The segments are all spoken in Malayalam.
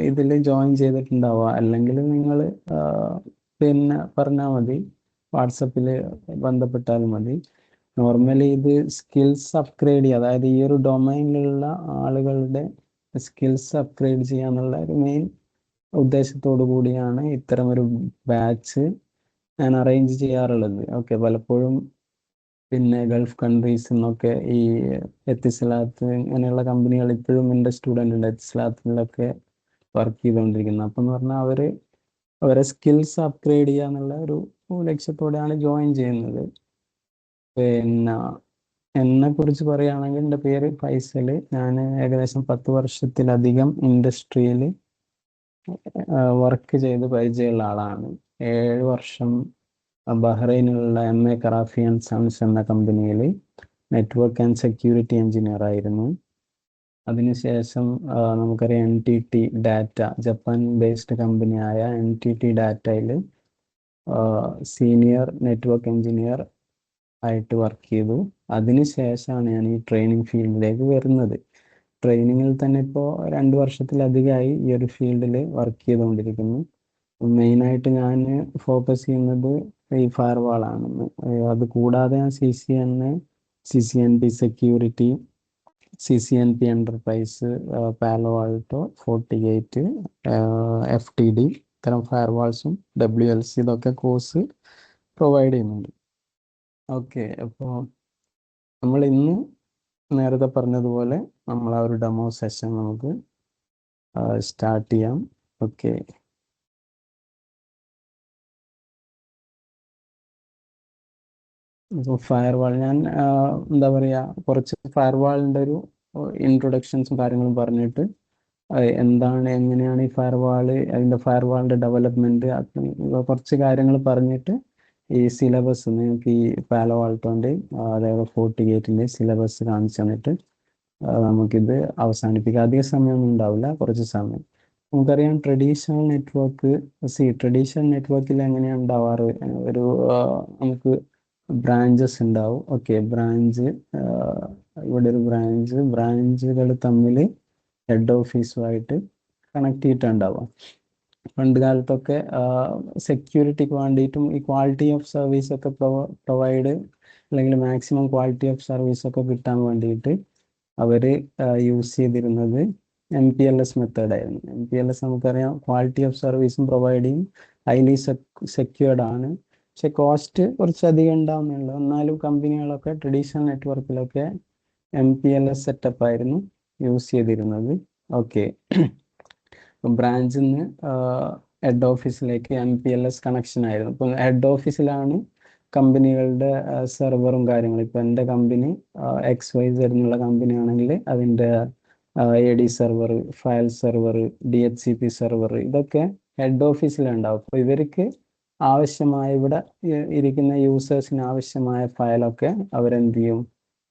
ഇതിൽ ജോയിൻ ചെയ്തിട്ടുണ്ടാവുക. അല്ലെങ്കിൽ നിങ്ങൾ പിന്നെ പറഞ്ഞാൽ മതി, വാട്സപ്പിൽ ബന്ധപ്പെട്ടാൽ മതി. നോർമലി ഇത് സ്കിൽസ് അപ്ഗ്രേഡ് ചെയ്യുക, അതായത് ഈ ഒരു ഡൊമൈനിലുള്ള ആളുകളുടെ സ്കിൽസ് അപ്ഗ്രേഡ് ചെയ്യാന്നുള്ള ഒരു മെയിൻ ഉദ്ദേശത്തോടു കൂടിയാണ് ഇത്തരം ഒരു ബാച്ച് ഞാൻ അറേഞ്ച് ചെയ്യാറുള്ളത്. ഓക്കെ, പലപ്പോഴും പിന്നെ ഗൾഫ് കൺട്രീസിൽ നിന്നൊക്കെ ഈ എത്തിസലാത്ത് ഇങ്ങനെയുള്ള കമ്പനികൾ ഇപ്പോഴും എൻ്റെ സ്റ്റുഡൻ്റ് ഉണ്ട് എത്തിസലാത്തിലൊക്കെ വർക്ക് ചെയ്തുകൊണ്ടിരിക്കുന്നത്. അപ്പം എന്ന് പറഞ്ഞാൽ അവരെ സ്കിൽസ് അപ്ഗ്രേഡ് ചെയ്യുക എന്നുള്ള ഒരു ലക്ഷ്യത്തോടെയാണ് ജോയിൻ ചെയ്യുന്നത്. പിന്നെ എന്നെ കുറിച്ച് പറയുകയാണെങ്കിൽ എൻ്റെ പേര് ഫൈസൽ. ഞാൻ ഏകദേശം 10 വർഷത്തിലധികം ഇൻഡസ്ട്രിയിൽ വർക്ക് ചെയ്ത് പരിചയമുള്ള ആളാണ്. 7 വർഷം ബഹ്റൈനിലുള്ള MA കറാഫി ആൻഡ് സൺസ് എന്ന കമ്പനിയിൽ നെറ്റ്വർക്ക് ആൻഡ് സെക്യൂരിറ്റി എഞ്ചിനീയർ ആയിരുന്നു. അതിനുശേഷം നമുക്കറിയാം NTT ഡാറ്റ, ജപ്പാൻ ബേസ്ഡ് കമ്പനിയായ NTT ഡാറ്റയിൽ സീനിയർ നെറ്റ്വർക്ക് എഞ്ചിനീയർ ആയിട്ട് വർക്ക് ചെയ്തു. അതിനുശേഷമാണ് ഞാൻ ഈ ട്രെയിനിങ് ഫീൽഡിലേക്ക് വരുന്നത്. ട്രെയിനിങ്ങിൽ തന്നെ ഇപ്പോൾ 2 വർഷത്തിലധികമായി ഈ ഒരു ഫീൽഡിൽ വർക്ക് ചെയ്തുകൊണ്ടിരിക്കുന്നു. മെയിനായിട്ട് ഞാൻ ഫോക്കസ് ചെയ്യുന്നത് ഈ ഫയർവാളാണ്. അത് കൂടാതെ ഞാൻ CCNP സെക്യൂരിറ്റി, CCNP എൻ്റർപ്രൈസ്, പാലോ ആൾട്ടോ, FortiGate, FTD ഇത്തരം ഫയർവാൾസും WLC ഇതൊക്കെ കോഴ്സ് പ്രൊവൈഡ് ചെയ്യുന്നുണ്ട്. ഓക്കെ, അപ്പോൾ നമ്മൾ ഇന്ന് നേരത്തെ പറഞ്ഞതുപോലെ നമ്മൾ ആ ഒരു ഡെമോ സെഷൻ നമുക്ക് സ്റ്റാർട്ട് ചെയ്യാം. ഓക്കെ, ഇപ്പോൾ ഫയർവാൾ ഞാൻ എന്താ പറയുക, കുറച്ച് ഫയർവാളിൻ്റെ ഒരു ഇൻട്രൊഡക്ഷൻസും കാര്യങ്ങളും പറഞ്ഞിട്ട് എന്താണ്, എങ്ങനെയാണ് ഈ ഫയർവാള്, അതിൻ്റെ ഫയർവാളിൻ്റെ ഡെവലപ്മെൻറ്റ്, കുറച്ച് കാര്യങ്ങൾ പറഞ്ഞിട്ട് ഈ സിലബസ് നിങ്ങൾക്ക് ഈ പാലോ ആൾട്ടോൻ്റെയും അതേപോലെ FortiGateൻ്റെയും സിലബസ് കാണിച്ചു തന്നിട്ട് നമുക്കിത് അവസാനിപ്പിക്കാം. അധിക സമയമൊന്നും ഉണ്ടാവില്ല, കുറച്ച് സമയം. നമുക്കറിയാം ട്രഡീഷണൽ നെറ്റ്വർക്കിൽ എങ്ങനെയാണ് ഉണ്ടാവാറ്, ഒരു നമുക്ക് ബ്രാഞ്ചസ് ഉണ്ടാവും. ഓക്കെ, ഇവിടെ ഒരു ബ്രാഞ്ചുകൾ തമ്മിൽ ഹെഡ് ഓഫീസുമായിട്ട് കണക്ട് ചെയ്തിട്ടുണ്ടാവാം. പണ്ട് കാലത്തൊക്കെ സെക്യൂരിറ്റിക്ക് വേണ്ടിയിട്ടും ഈ ക്വാളിറ്റി ഓഫ് സർവീസ് ഒക്കെ പ്രൊവൈഡ്, അല്ലെങ്കിൽ മാക്സിമം ക്വാളിറ്റി ഓഫ് സർവീസ് ഒക്കെ കിട്ടാൻ വേണ്ടിയിട്ട് അവർ യൂസ് ചെയ്തിരുന്നത് MPLS മെത്തേഡായിരുന്നു. MPLS നമുക്കറിയാം ക്വാളിറ്റി ഓഫ് സർവീസും പ്രൊവൈഡ് ചെയ്യും, ഹൈലി സെക്യൂർഡ് ആണ്. പക്ഷെ കോസ്റ്റ് കുറച്ചധികം ഉണ്ടാവുന്നുള്ളൂ. എന്നാലും കമ്പനികളൊക്കെ ട്രഡീഷണൽ നെറ്റ്വർക്കിലൊക്കെ MPLS സെറ്റപ്പ് ആയിരുന്നു യൂസ് ചെയ്തിരുന്നത്. ഓക്കെ, ബ്രാഞ്ചിൽ നിന്ന് ഹെഡ് ഓഫീസിലേക്ക് MPLS കണക്ഷൻ ആയിരുന്നു. ഇപ്പം ഹെഡ് ഓഫീസിലാണ് കമ്പനികളുടെ സെർവറും കാര്യങ്ങളും. ഇപ്പം എൻ്റെ കമ്പനി XYZ എന്നുള്ള കമ്പനി ആണെങ്കിൽ അതിൻ്റെ AD server, file server, DHCP server ഇതൊക്കെ ഹെഡ് ഓഫീസിലുണ്ടാവും. അപ്പോൾ ഇവർക്ക് ആവശ്യമായ, ഇവിടെ ഇരിക്കുന്ന യൂസേഴ്സിന് ആവശ്യമായ ഫയലൊക്കെ അവരെന്ത് ചെയ്യും,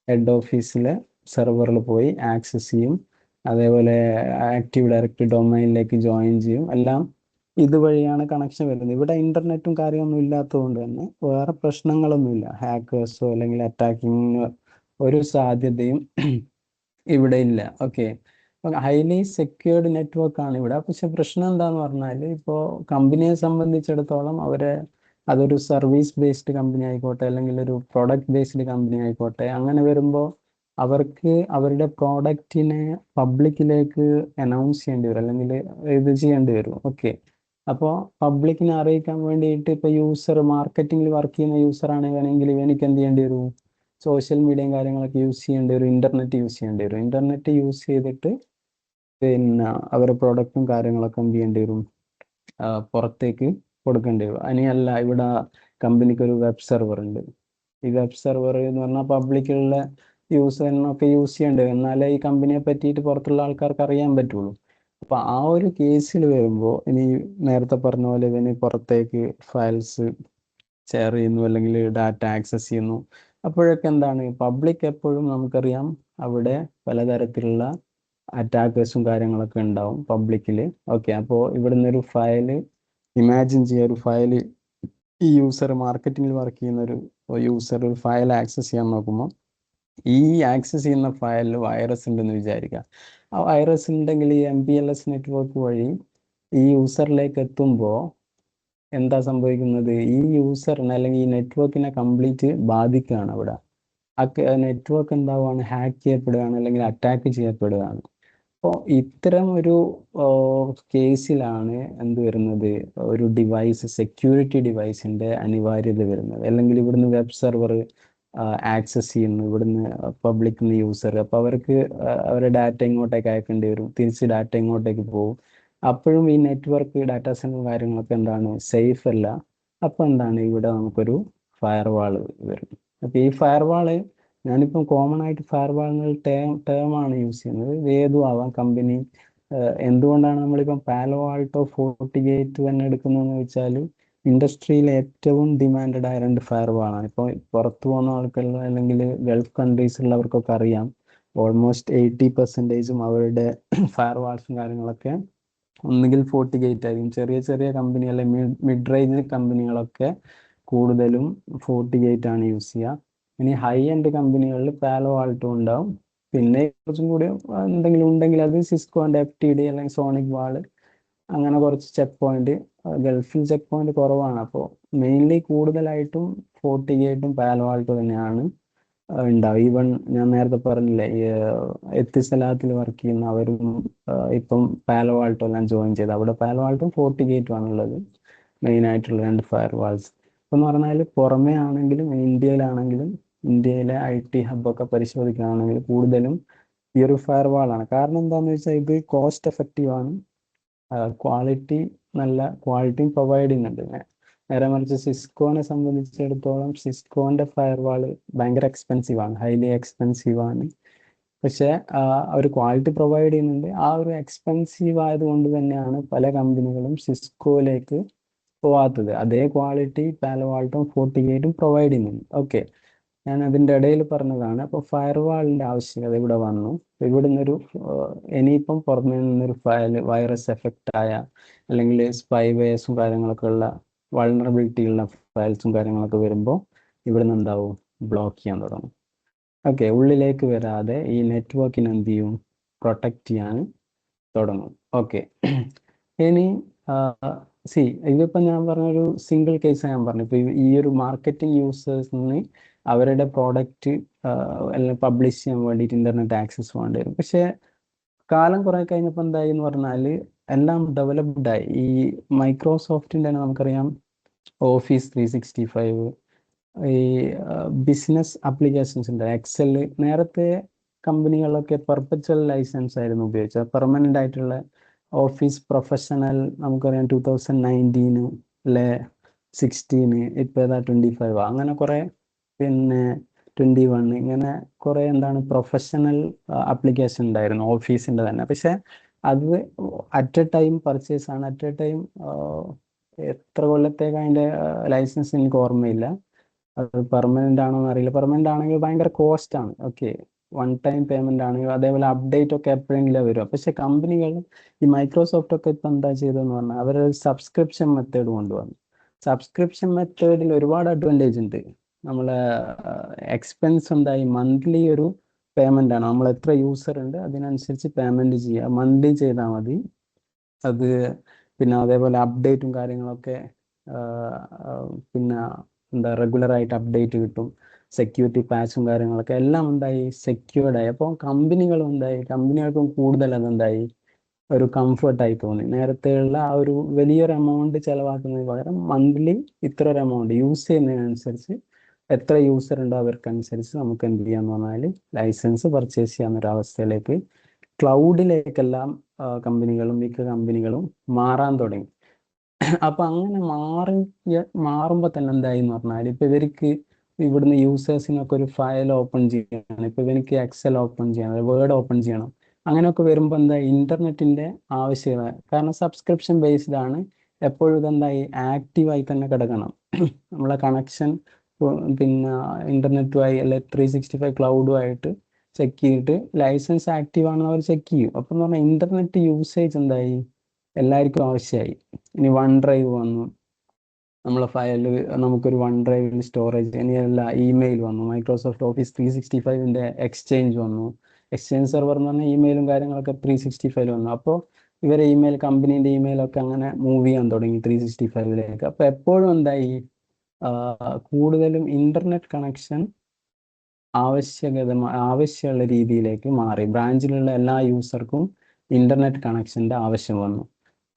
ഹെഡ് ഓഫീസിലെ സെർവറിൽ പോയി ആക്സസ് ചെയ്യും. അതേപോലെ ആക്റ്റീവ് ഡയറക്ടറി ഡൊമൈനിലേക്ക് ജോയിൻ ചെയ്യും. എല്ലാം ഇതുവഴിയാണ് കണക്ഷൻ വരുന്നത്. ഇവിടെ ഇൻ്റർനെറ്റും കാര്യമൊന്നും ഇല്ലാത്തതുകൊണ്ട് തന്നെ വേറെ പ്രശ്നങ്ങളൊന്നുമില്ല. ഹാക്കേഴ്സോ അല്ലെങ്കിൽ അറ്റാക്കിങ്ങിനോ ഒരു സാധ്യതയും ഇവിടെ ഇല്ല. ഓക്കെ, ഹൈലി സെക്യൂർഡ് നെറ്റ്വർക്കാണ് ഇവിടെ. പക്ഷെ പ്രശ്നം എന്താന്ന് പറഞ്ഞാൽ, ഇപ്പോൾ കമ്പനിയെ സംബന്ധിച്ചിടത്തോളം അതൊരു സർവീസ് ബേസ്ഡ് കമ്പനി ആയിക്കോട്ടെ, അല്ലെങ്കിൽ ഒരു പ്രൊഡക്റ്റ് ബേസ്ഡ് കമ്പനി ആയിക്കോട്ടെ, അങ്ങനെ വരുമ്പോൾ അവർക്ക് അവരുടെ പ്രോഡക്റ്റിനെ പബ്ലിക്കിലേക്ക് അനൗൺസ് ചെയ്യേണ്ടി വരും, അല്ലെങ്കിൽ ഇത് ചെയ്യേണ്ടി വരും. ഓക്കെ, അപ്പോൾ പബ്ലിക്കിനെ അറിയിക്കാൻ വേണ്ടിയിട്ട് ഇപ്പോൾ മാർക്കറ്റിങ്ങിൽ വർക്ക് ചെയ്യുന്ന യൂസർ ആണെങ്കിൽ ഇവനിക്ക് എന്ത് ചെയ്യേണ്ടി വരും, സോഷ്യൽ മീഡിയയും കാര്യങ്ങളൊക്കെ യൂസ് ചെയ്യേണ്ടി വരും, ഇൻ്റർനെറ്റ് യൂസ് ചെയ്യേണ്ടി വരും. ഇൻ്റർനെറ്റ് യൂസ് ചെയ്തിട്ട് പിന്നെ അവരുടെ പ്രൊഡക്റ്റും കാര്യങ്ങളൊക്കെ എന്ത് ചെയ്യേണ്ടി വരും, പുറത്തേക്ക് കൊടുക്കേണ്ടി വരും. ഇനിയല്ല, ഇവിടെ കമ്പനിക്ക് ഒരു വെബ് സെർവർ ഉണ്ട്. ഈ വെബ് സെർവർ എന്ന് പറഞ്ഞാൽ പബ്ലിക്കുള്ള യൂസറിനൊക്കെ യൂസ് ചെയ്യേണ്ടി വരും, എന്നാലേ ഈ കമ്പനിയെ പറ്റിയിട്ട് പുറത്തുള്ള ആൾക്കാർക്ക് അറിയാൻ പറ്റുള്ളൂ. അപ്പൊ ആ ഒരു കേസിൽ വരുമ്പോൾ, ഇനി നേരത്തെ പറഞ്ഞ പോലെ ഇവന് പുറത്തേക്ക് ഫയൽസ് ഷെയർ ചെയ്യുന്നു, അല്ലെങ്കിൽ ഡാറ്റ ആക്സസ് ചെയ്യുന്നു, അപ്പോഴൊക്കെ എന്താണ്, പബ്ലിക് എപ്പോഴും നമുക്കറിയാം അവിടെ പലതരത്തിലുള്ള അറ്റാക്കേഴ്സും കാര്യങ്ങളൊക്കെ ഉണ്ടാവും പബ്ലിക്കിൽ. ഓക്കെ, അപ്പോൾ ഇവിടുന്ന് ഒരു ഫയല് ഇമാജിൻ ചെയ്യുക, ഒരു ഫയല് ഈ മാർക്കറ്റിങ്ങിൽ വർക്ക് ചെയ്യുന്ന ഒരു യൂസർ ഒരു ഫയൽ ആക്സസ് ചെയ്യാൻ നോക്കുമ്പോൾ, ഈ ആക്സസ് ചെയ്യുന്ന ഫയലിൽ വൈറസ് ഉണ്ടെന്ന് വിചാരിക്കുക. ആ വൈറസ് ഉണ്ടെങ്കിൽ ഈ MPLS നെറ്റ്വർക്ക് വഴി ഈ യൂസറിലേക്ക് എത്തുമ്പോൾ എന്താ സംഭവിക്കുന്നത്, ഈ യൂസറിനെ അല്ലെങ്കിൽ ഈ നെറ്റ്വർക്കിനെ കംപ്ലീറ്റ് ബാധിക്കുകയാണ് അവിടെ. ആ നെറ്റ്വർക്ക് എന്താവുകയാണ്, ഹാക്ക് ചെയ്യപ്പെടുകയാണ് അല്ലെങ്കിൽ അറ്റാക്ക് ചെയ്യപ്പെടുകയാണ്. അപ്പോൾ ഇത്തരം ഒരു കേസിലാണ് എന്ത് വരുന്നത്, ഒരു ഡിവൈസ്, സെക്യൂരിറ്റി ഡിവൈസിന്റെ അനിവാര്യത വരുന്നത്. അല്ലെങ്കിൽ ഇവിടുന്ന് വെബ് സെർവർ ആക്സസ് ചെയ്യുന്നു, ഇവിടുന്ന് പബ്ലിക് യൂസർ, അപ്പോൾ അവർക്ക് അവരുടെ ഡാറ്റ ഇങ്ങോട്ടേക്ക് അയക്കേണ്ടി വരും, തിരിച്ച് ഡാറ്റ ഇങ്ങോട്ടേക്ക് പോകും. അപ്പോഴും ഈ നെറ്റ്വർക്ക് ഡാറ്റാ സെന്റർ കാര്യങ്ങളൊക്കെ എന്താണ്, സേഫ് അല്ല. അപ്പോൾ എന്താണ്, ഇവിടെ നമുക്കൊരു ഫയർവാൾ വരും. അപ്പോൾ ഈ ഫയർവാള്, ഞാനിപ്പം കോമൺ ആയിട്ട് ഫയർവാളിന് ടേമാണ് യൂസ് ചെയ്യുന്നത്. ഇത് ഏതും ആവാം കമ്പനി. എന്തുകൊണ്ടാണ് നമ്മളിപ്പം പാലോ ആൾട്ടോ ഫോർട്ടിഗേറ്റ് തന്നെ എടുക്കുന്നതെന്ന് വെച്ചാൽ, ഇൻഡസ്ട്രിയിൽ ഏറ്റവും ഡിമാൻഡഡ് ആയ 2 ഫയർവാളാണ്. ഇപ്പോൾ പുറത്തു പോകുന്ന ആൾക്കുള്ള അല്ലെങ്കിൽ ഗൾഫ് കൺട്രീസിലുള്ളവർക്കൊക്കെ അറിയാം, ഓൾമോസ്റ്റ് 80% അവരുടെ ഫയർവാൾസും കാര്യങ്ങളൊക്കെ ഒന്നുകിൽ ഫോർട്ടിഗേറ്റ് ആയിരിക്കും. ചെറിയ ചെറിയ കമ്പനി അല്ലെങ്കിൽ മിഡ് റേഞ്ച് കമ്പനികളൊക്കെ കൂടുതലും ഫോർട്ടിഗേറ്റ് ആണ് യൂസ് ചെയ്യുക. ഇനി ഹൈ എൻഡ് കമ്പനികളിൽ പാലോ ആൾട്ടോ ഉണ്ടാവും. പിന്നെ കുറച്ചും കൂടി എന്തെങ്കിലും ഉണ്ടെങ്കിൽ അത് സിസ്കോന്റെ FTD അല്ലെങ്കിൽ സോണിക് വാള്, അങ്ങനെ കുറച്ച് ചെക്ക് പോയിന്റ്. ഗൾഫിൽ ചെക്ക് പോയിന്റ് കുറവാണ്. അപ്പോൾ മെയിൻലി കൂടുതലായിട്ടും ഫോർട്ടിഗേറ്റും പാലോ ആൾട്ടോ തന്നെയാണ് ഉണ്ടാവും. ഈവൻ ഞാൻ നേരത്തെ പറഞ്ഞില്ലേ, ഈ എത്തിസലാത്തിൽ വർക്ക് ചെയ്യുന്ന അവരും ഇപ്പം പാലോ ആൾട്ടോ എല്ലാം ജോയിൻ ചെയ്ത്, അവിടെ പാലോ ആൾട്ടും ഫോർട്ടിഗേറ്റും ആണുള്ളത് മെയിൻ ആയിട്ടുള്ള 2 ഫയർ വാൾസ്. എന്ന് പറഞ്ഞാൽ പുറമേ ആണെങ്കിലും ഇന്ത്യയിലാണെങ്കിലും, ഇന്ത്യയിലെ IT ഹബ്ബൊക്കെ പരിശോധിക്കുകയാണെങ്കിൽ കൂടുതലും ഈ ഒരു ഫയർ വാളാണ്. കാരണം എന്താണെന്ന് വെച്ചാൽ ഇത് കോസ്റ്റ് എഫക്റ്റീവ് ആണ്, ക്വാളിറ്റി, നല്ല ക്വാളിറ്റിയും പ്രൊവൈഡ് ചെയ്യുന്നുണ്ട്. നേരെ മറിച്ച് സിസ്കോനെ സംബന്ധിച്ചിടത്തോളം സിസ്കോന്റെ ഫയർവാൾ ഭയങ്കര എക്സ്പെൻസീവ് ആണ്, ഹൈലി എക്സ്പെൻസീവ് ആണ്. പക്ഷെ ഒരു ക്വാളിറ്റി പ്രൊവൈഡ് ചെയ്യുന്നുണ്ട്. ആ ഒരു എക്സ്പെൻസീവ് ആയതുകൊണ്ട് തന്നെയാണ് പല കമ്പനികളും സിസ്കോയിലേക്ക് പോവാത്തത്. അതേ ക്വാളിറ്റി പാലോ ആൾട്ടും ഫോർട്ടിഗേറ്റും പ്രൊവൈഡ് ചെയ്യുന്നുണ്ട്. ഓക്കെ, ഞാൻ അതിൻ്റെ ഇടയിൽ പറഞ്ഞതാണ്. അപ്പോൾ ഫയർവാളിൻ്റെ ആവശ്യകത ഇവിടെ വന്നു. ഇവിടെ നിന്നൊരു ഇനിയിപ്പം പുറമേ നിന്നൊരു വൈറസ് എഫക്റ്റ് ആയ അല്ലെങ്കിൽ സ്പൈവേഴ്സും കാര്യങ്ങളൊക്കെ ഉള്ള വൾണറബിലിറ്റി ഉള്ള ഫയൽസും കാര്യങ്ങളൊക്കെ വരുമ്പോൾ ഇവിടെ നിന്ന് എന്താവും, ബ്ലോക്ക് ചെയ്യാൻ തുടങ്ങും. ഓക്കെ, ഉള്ളിലേക്ക് വരാതെ ഈ നെറ്റ്വർക്കിന് എന്ത് ചെയ്യും, പ്രൊട്ടക്റ്റ് ചെയ്യാൻ തുടങ്ങും. ഓക്കെ, ഇനി സി ഇതിപ്പോൾ ഞാൻ പറഞ്ഞൊരു സിംഗിൾ കേസ് ഞാൻ പറഞ്ഞു. ഇപ്പോൾ ഈ ഒരു മാർക്കറ്റിംഗ് യൂസേഴ്സിന് അവരുടെ പ്രോഡക്റ്റ് എല്ലാം പബ്ലിഷ് ചെയ്യാൻ വേണ്ടിയിട്ട് ഇന്റർനെറ്റ് ആക്സസ് വേണ്ടി വരും. പക്ഷേ കാലം കുറെ കഴിഞ്ഞപ്പോൾ എന്തായി എന്ന് പറഞ്ഞാൽ എല്ലാം ഡെവലപ്ഡ് ആയി. ഈ മൈക്രോസോഫ്റ്റിൻ്റെ തന്നെ നമുക്കറിയാം ഓഫീസ് 365, ഈ ബിസിനസ് ആപ്ലിക്കേഷൻസ് ഉണ്ട്, Excel. നേരത്തെ കമ്പനികളൊക്കെ പെർപ്പച്വൽ ലൈസൻസ് ആയിരുന്നു ഉപയോഗിച്ചത്, പെർമനന്റ് ആയിട്ടുള്ള ഓഫീസ് പ്രൊഫഷണൽ. നമുക്കറിയാം 2019 16, ഇപ്പോൾ ഏതാ 25, അങ്ങനെ കുറെ, പിന്നെ 21, ഇങ്ങനെ കുറെ എന്താണ് പ്രൊഫഷണൽ ആപ്ലിക്കേഷൻ ഉണ്ടായിരുന്നു ഓഫീസിന്റെ തന്നെ. പക്ഷെ അത് അറ്റ് എ ടൈം പർച്ചേസ് ആണ്, അറ്റ് എ ടൈം എത്ര കൊല്ലത്തേക്ക് അതിന്റെ ലൈസൻസ് എനിക്ക് ഓർമ്മയില്ല. അത് പെർമനന്റ് ആണോ എന്ന് അറിയില്ല. പെർമനന്റ് ആണെങ്കിൽ ഭയങ്കര കോസ്റ്റ് ആണ്. ഓക്കെ, വൺ ടൈം പേയ്മെന്റ് ആണെങ്കിൽ, അതേപോലെ അപ്ഡേറ്റ് ഒക്കെ എപ്പോഴെങ്കിലും വരും. പക്ഷെ കമ്പനികൾ, ഈ മൈക്രോസോഫ്റ്റ് ഒക്കെ ഇപ്പം എന്താ ചെയ്തതെന്ന് പറഞ്ഞാൽ അവരൊരു സബ്സ്ക്രിപ്ഷൻ മെത്തേഡ് കൊണ്ടുവന്നു. സബ്സ്ക്രിപ്ഷൻ മെത്തേഡിൽ ഒരുപാട് അഡ്വാൻറ്റേജ് ഉണ്ട്. നമ്മളെ എക്സ്പെൻസ് എന്തായി, മന്ത്ലി ഒരു പേയ്മെന്റ് ആണ്. നമ്മൾ എത്ര യൂസർ ഉണ്ട് അതിനനുസരിച്ച് പേയ്മെന്റ് ചെയ്യുക, മന്ത്ലി ചെയ്താൽ മതി. അത് പിന്നെ അതേപോലെ അപ്ഡേറ്റും കാര്യങ്ങളൊക്കെ പിന്നെ എന്താ റെഗുലർ ആയിട്ട് അപ്ഡേറ്റ് കിട്ടും. സെക്യൂരിറ്റി പാച്ചും കാര്യങ്ങളൊക്കെ എല്ലാം എന്തായി, സെക്യൂർഡ് ആയി. അപ്പോൾ കമ്പനികളും എന്തായി, കമ്പനികൾക്കും കൂടുതൽ അതെന്തായി, ഒരു കംഫർട്ടായി തോന്നി. നേരത്തെയുള്ള ആ ഒരു വലിയൊരു എമൗണ്ട് ചിലവാക്കുന്നതിന് പകരം മന്ത്ലി ഇത്ര ഒരു എമൗണ്ട് യൂസ് ചെയ്യുന്നതിനനുസരിച്ച്, എത്ര യൂസർ ഉണ്ടോ അവർക്കനുസരിച്ച് നമുക്ക് എന്ത് ചെയ്യാന്ന് പറഞ്ഞാൽ ലൈസൻസ് പർച്ചേസ് ചെയ്യാവുന്ന ഒരു അവസ്ഥയിലേക്ക്, ക്ലൗഡിലേക്കെല്ലാം കമ്പനികളും മിക്ക കമ്പനികളും മാറാൻ തുടങ്ങി. അപ്പൊ അങ്ങനെ മാറുമ്പോൾ തന്നെ എന്തായി എന്ന് പറഞ്ഞാൽ, ഇപ്പൊ ഇവർക്ക് ഇവിടുന്ന് യൂസേഴ്സിനൊക്കെ ഒരു ഫയൽ ഓപ്പൺ ചെയ്യണം, ഇപ്പൊ ഇവർക്ക് Excel ഓപ്പൺ ചെയ്യണം, വേർഡ് ഓപ്പൺ ചെയ്യണം. അങ്ങനെയൊക്കെ വരുമ്പോൾ എന്താ, ഇന്റർനെറ്റിന്റെ ആവശ്യകത. കാരണം സബ്സ്ക്രിപ്ഷൻ ബേസ്ഡ് ആണ്, എപ്പോഴും ഇതെന്തായി ആക്റ്റീവായി തന്നെ കിടക്കണം. നമ്മളെ കണക്ഷൻ പിന്നെ ഇന്റർനെറ്റുമായി അല്ലെ 365 ക്ലൗഡുമായിട്ട് ചെക്ക് ചെയ്തിട്ട് ലൈസൻസ് ആക്റ്റീവ് ആണെന്ന് അവർ ചെക്ക് ചെയ്യും. അപ്പം എന്ന് പറഞ്ഞാൽ ഇന്റർനെറ്റ് യൂസേജ് എന്തായി, എല്ലാവർക്കും ആവശ്യമായി. ഇനി വൺ ഡ്രൈവ് വന്നു, നമ്മളെ ഫയൽ നമുക്കൊരു വൺ ഡ്രൈവിൽ സ്റ്റോറേജ്. ഇനി എല്ലാ ഇമെയിൽ വന്നു, മൈക്രോസോഫ്റ്റ് ഓഫീസ് 365ന്റെ എക്സ്ചേഞ്ച് വന്നു, എക്സ്ചേഞ്ച് സെർവർ എന്ന് പറഞ്ഞാൽ ഇമെയിലും കാര്യങ്ങളൊക്കെ 365 വന്നു. അപ്പോൾ ഇവരെ ഇമെയിൽ, കമ്പനീൻ്റെ ഇമെയിലൊക്കെ അങ്ങനെ മൂവ് ചെയ്യാൻ തുടങ്ങി 365ലേക്ക്. അപ്പോൾ എപ്പോഴും എന്തായി, കൂടുതലും ഇന്റർനെറ്റ് കണക്ഷൻ ആവശ്യമുള്ള രീതിയിലേക്ക് മാറി. ബ്രാഞ്ചിലുള്ള എല്ലാ യൂസർക്കും ഇന്റർനെറ്റ് കണക്ഷൻ്റെ ആവശ്യം വന്നു.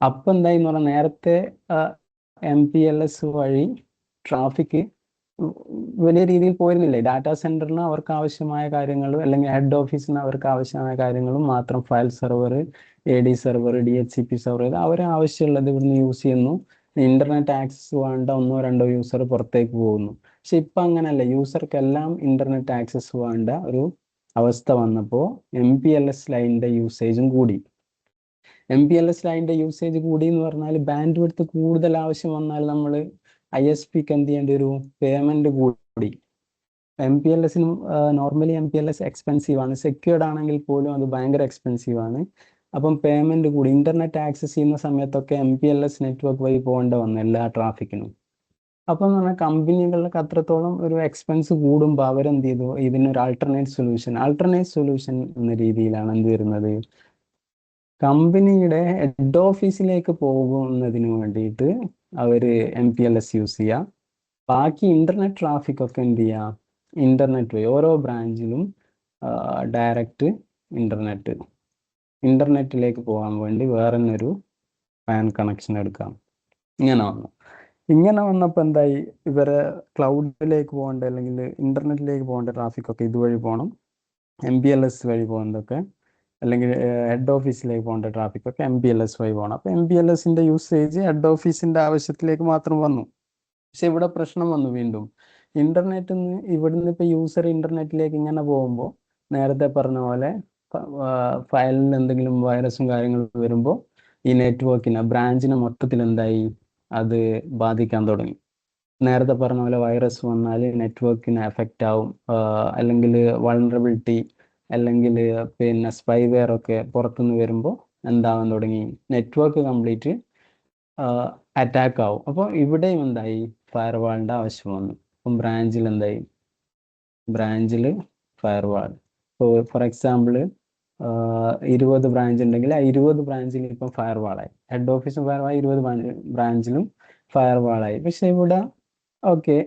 അപ്പം എന്തായി എന്ന് പറഞ്ഞാൽ, നേരത്തെ MPLS വഴി ട്രാഫിക് വലിയ രീതിയിൽ പോയിരുന്നില്ല. ഡാറ്റാ സെന്ററിന് അവർക്ക് ആവശ്യമായ കാര്യങ്ങളും അല്ലെങ്കിൽ ഹെഡ് ഓഫീസിന് അവർക്ക് ആവശ്യമായ കാര്യങ്ങളും മാത്രം file server, AD server, DHCP server, ഇത് അവർ ആവശ്യമുള്ളത് ഇവിടുന്ന് യൂസ് ചെയ്യുന്നു. ഇന്റർനെറ്റ് ആക്സസ് വേണ്ട ഒന്നോ രണ്ടോ യൂസർ പുറത്തേക്ക് പോകുന്നു. പക്ഷെ ഇപ്പം അങ്ങനെയല്ല, യൂസർക്കെല്ലാം ഇന്റർനെറ്റ് ആക്സസ് വേണ്ട ഒരു അവസ്ഥ വന്നപ്പോൾ MPLS ലൈനിൻ്റെ യൂസേജും കൂടി. MPLS ലൈനിൻ്റെ യൂസേജ് കൂടി എന്ന് പറഞ്ഞാൽ ബാൻഡ് വിഡ്ത്ത് കൂടുതൽ ആവശ്യം വന്നാൽ നമ്മൾ ISPക്ക് എന്ത് ചെയ്യേണ്ടി വരും, പേയ്മെന്റ് കൂടി. MPLSനും നോർമലി MPLS എക്സ്പെൻസീവ് ആണ്, സെക്യൂർഡ് ആണെങ്കിൽ പോലും അത് ഭയങ്കര എക്സ്പെൻസീവ് ആണ്. അപ്പം പേയ്മെന്റ് കൂടി. ഇന്റർനെറ്റ് ആക്സസ് ചെയ്യുന്ന സമയത്തൊക്കെ MPLS നെറ്റ്വർക്ക് വഴി പോകേണ്ട വന്നു എല്ലാ ട്രാഫിക്കിനും. അപ്പം എന്ന് പറഞ്ഞാൽ കമ്പനികൾക്ക് അത്രത്തോളം ഒരു എക്സ്പെൻസ് കൂടുമ്പോൾ അവരെന്ത് ചെയ്തു, ഇതിനൊരു ആൾട്ടർനേറ്റ് സൊല്യൂഷൻ എന്ന രീതിയിലാണ് എന്ത് വരുന്നത്, കമ്പനിയുടെ ഹെഡ് ഓഫീസിലേക്ക് പോകുന്നതിന് വേണ്ടിയിട്ട് അവർ MPLS യൂസ് ചെയ്യുക. ബാക്കി ഇന്റർനെറ്റ് ട്രാഫിക് ഒക്കെ എന്ത് ചെയ്യുക, ഇന്റർനെറ്റ് വഴി ഓരോ ബ്രാഞ്ചിലും ഡയറക്റ്റ് ഇന്റർനെറ്റിലേക്ക് പോകാൻ വേണ്ടി വേറെ ഒരു പാൻ കണക്ഷൻ എടുക്കാം. ഇങ്ങനെ വന്നപ്പോൾ എന്തായി, ഇവരെ ക്ലൗഡിലേക്ക് പോകേണ്ട അല്ലെങ്കിൽ ഇന്റർനെറ്റിലേക്ക് പോകേണ്ട ട്രാഫിക് ഒക്കെ ഇതുവഴി പോകണം, MPLS വഴി പോകുന്നതൊക്കെ, അല്ലെങ്കിൽ ഹെഡ് ഓഫീസിലേക്ക് പോകേണ്ട ട്രാഫിക് ഒക്കെ MPLS വഴി പോകണം. അപ്പോൾ MPLSന്റെ യൂസേജ് ഹെഡ് ഓഫീസിന്റെ ആവശ്യത്തിലേക്ക് മാത്രം വന്നു. പക്ഷെ ഇവിടെ പ്രശ്നം വന്നു വീണ്ടും. ഇന്റർനെറ്റിൽ നിന്ന് ഇവിടുന്ന് ഇപ്പോൾ യൂസർ ഇന്റർനെറ്റിലേക്ക് ഇങ്ങനെ പോകുമ്പോൾ നേരത്തെ പറഞ്ഞ പോലെ ഫയലിൽ എന്തെങ്കിലും വൈറസും കാര്യങ്ങളും വരുമ്പോൾ ഈ നെറ്റ്വർക്കിന്, ബ്രാഞ്ചിന് മൊത്തത്തിൽ എന്തായി, അത് ബാധിക്കാൻ തുടങ്ങി. നേരത്തെ പറഞ്ഞ പോലെ വൈറസ് വന്നാൽ നെറ്റ്വർക്കിന് എഫക്റ്റ് ആവും, അല്ലെങ്കിൽ വൾണറബിലിറ്റി അല്ലെങ്കിൽ പിന്നെ സ്പൈവെയർ ഒക്കെ പുറത്തുനിന്ന് വരുമ്പോൾ എന്താവാൻ തുടങ്ങി, നെറ്റ്വർക്ക് കംപ്ലീറ്റ് അറ്റാക്ക് ആവും. അപ്പോൾ ഇവിടെയും എന്തായി, ഫയർവാളിൻ്റെ ആവശ്യം വന്നു. അപ്പം ബ്രാഞ്ചിൽ ഫയർവാൾ, ഇപ്പോൾ ഫോർ എക്സാമ്പിൾ 20 ബ്രാഞ്ച് ഉണ്ടെങ്കിൽ ആ 20 ബ്രാഞ്ചിൽ ഇപ്പം ഫയർവാളായി, ഹെഡ് ഓഫീസും ഫയർവാളായി, 20 ബ്രാഞ്ചിലും ഫയർവാളായി. പക്ഷെ ഇവിടെ ഓക്കെ,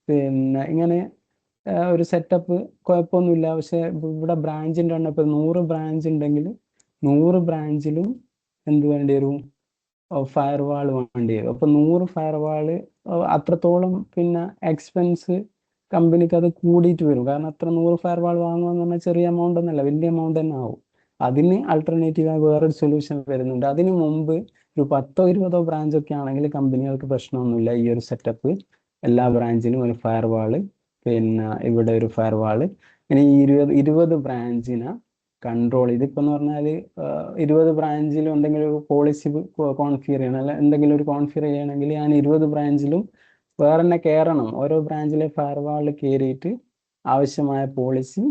പിന്നെ ഇങ്ങനെ ഒരു സെറ്റപ്പ് കുഴപ്പമൊന്നുമില്ല. പക്ഷെ ഇവിടെ ബ്രാഞ്ചിൻ്റെ എണ്ണം ഇപ്പോൾ 100 ബ്രാഞ്ച് ഉണ്ടെങ്കിൽ 100 ബ്രാഞ്ചിലും എന്ത് വേണ്ടി വരും, ഫയർവാൾ വേണ്ടി വരും. അപ്പോൾ 100 ഫയർവാള് അത്രത്തോളം പിന്നെ എക്സ്പെൻസ് കമ്പനിക്ക് അത് കൂടിയിട്ട് വരും. കാരണം അത്ര 100 ഫയർവാൾ വാങ്ങുക എന്ന് പറഞ്ഞാൽ ചെറിയ എമൗണ്ട് ഒന്നല്ല, വലിയ എമൗണ്ട് തന്നെ ആവും. അതിന് ആൾട്ടർനേറ്റീവായി വേറൊരു സൊല്യൂഷൻ വരുന്നുണ്ട്. അതിന് മുമ്പ് ഒരു 10-20 ബ്രാഞ്ചൊക്കെ ആണെങ്കിൽ കമ്പനികൾക്ക് പ്രശ്നമൊന്നുമില്ല. ഈ ഒരു സെറ്റപ്പ്, എല്ലാ ബ്രാഞ്ചിലും ഒരു ഫയർവാള്, പിന്നെ ഇവിടെ ഒരു ഫയർവാള്, ഇനി ഈ 20 ബ്രാഞ്ചിനെ കൺട്രോൾ ചെയ്ത്, ഇപ്പം എന്ന് പറഞ്ഞാൽ 20 ബ്രാഞ്ചിലും എന്തെങ്കിലും ഒരു പോളിസി കോൺഫിഗർ ചെയ്യണം, അല്ല എന്തെങ്കിലും ഒരു കോൺഫിഗർ ചെയ്യണമെങ്കിൽ ഞാൻ 20 ബ്രാഞ്ചിലും വേറെ തന്നെ കയറണം. ഓരോ ബ്രാഞ്ചിലെ ഫയർവാളിൽ കയറിയിട്ട് ആവശ്യമായ പോളിസി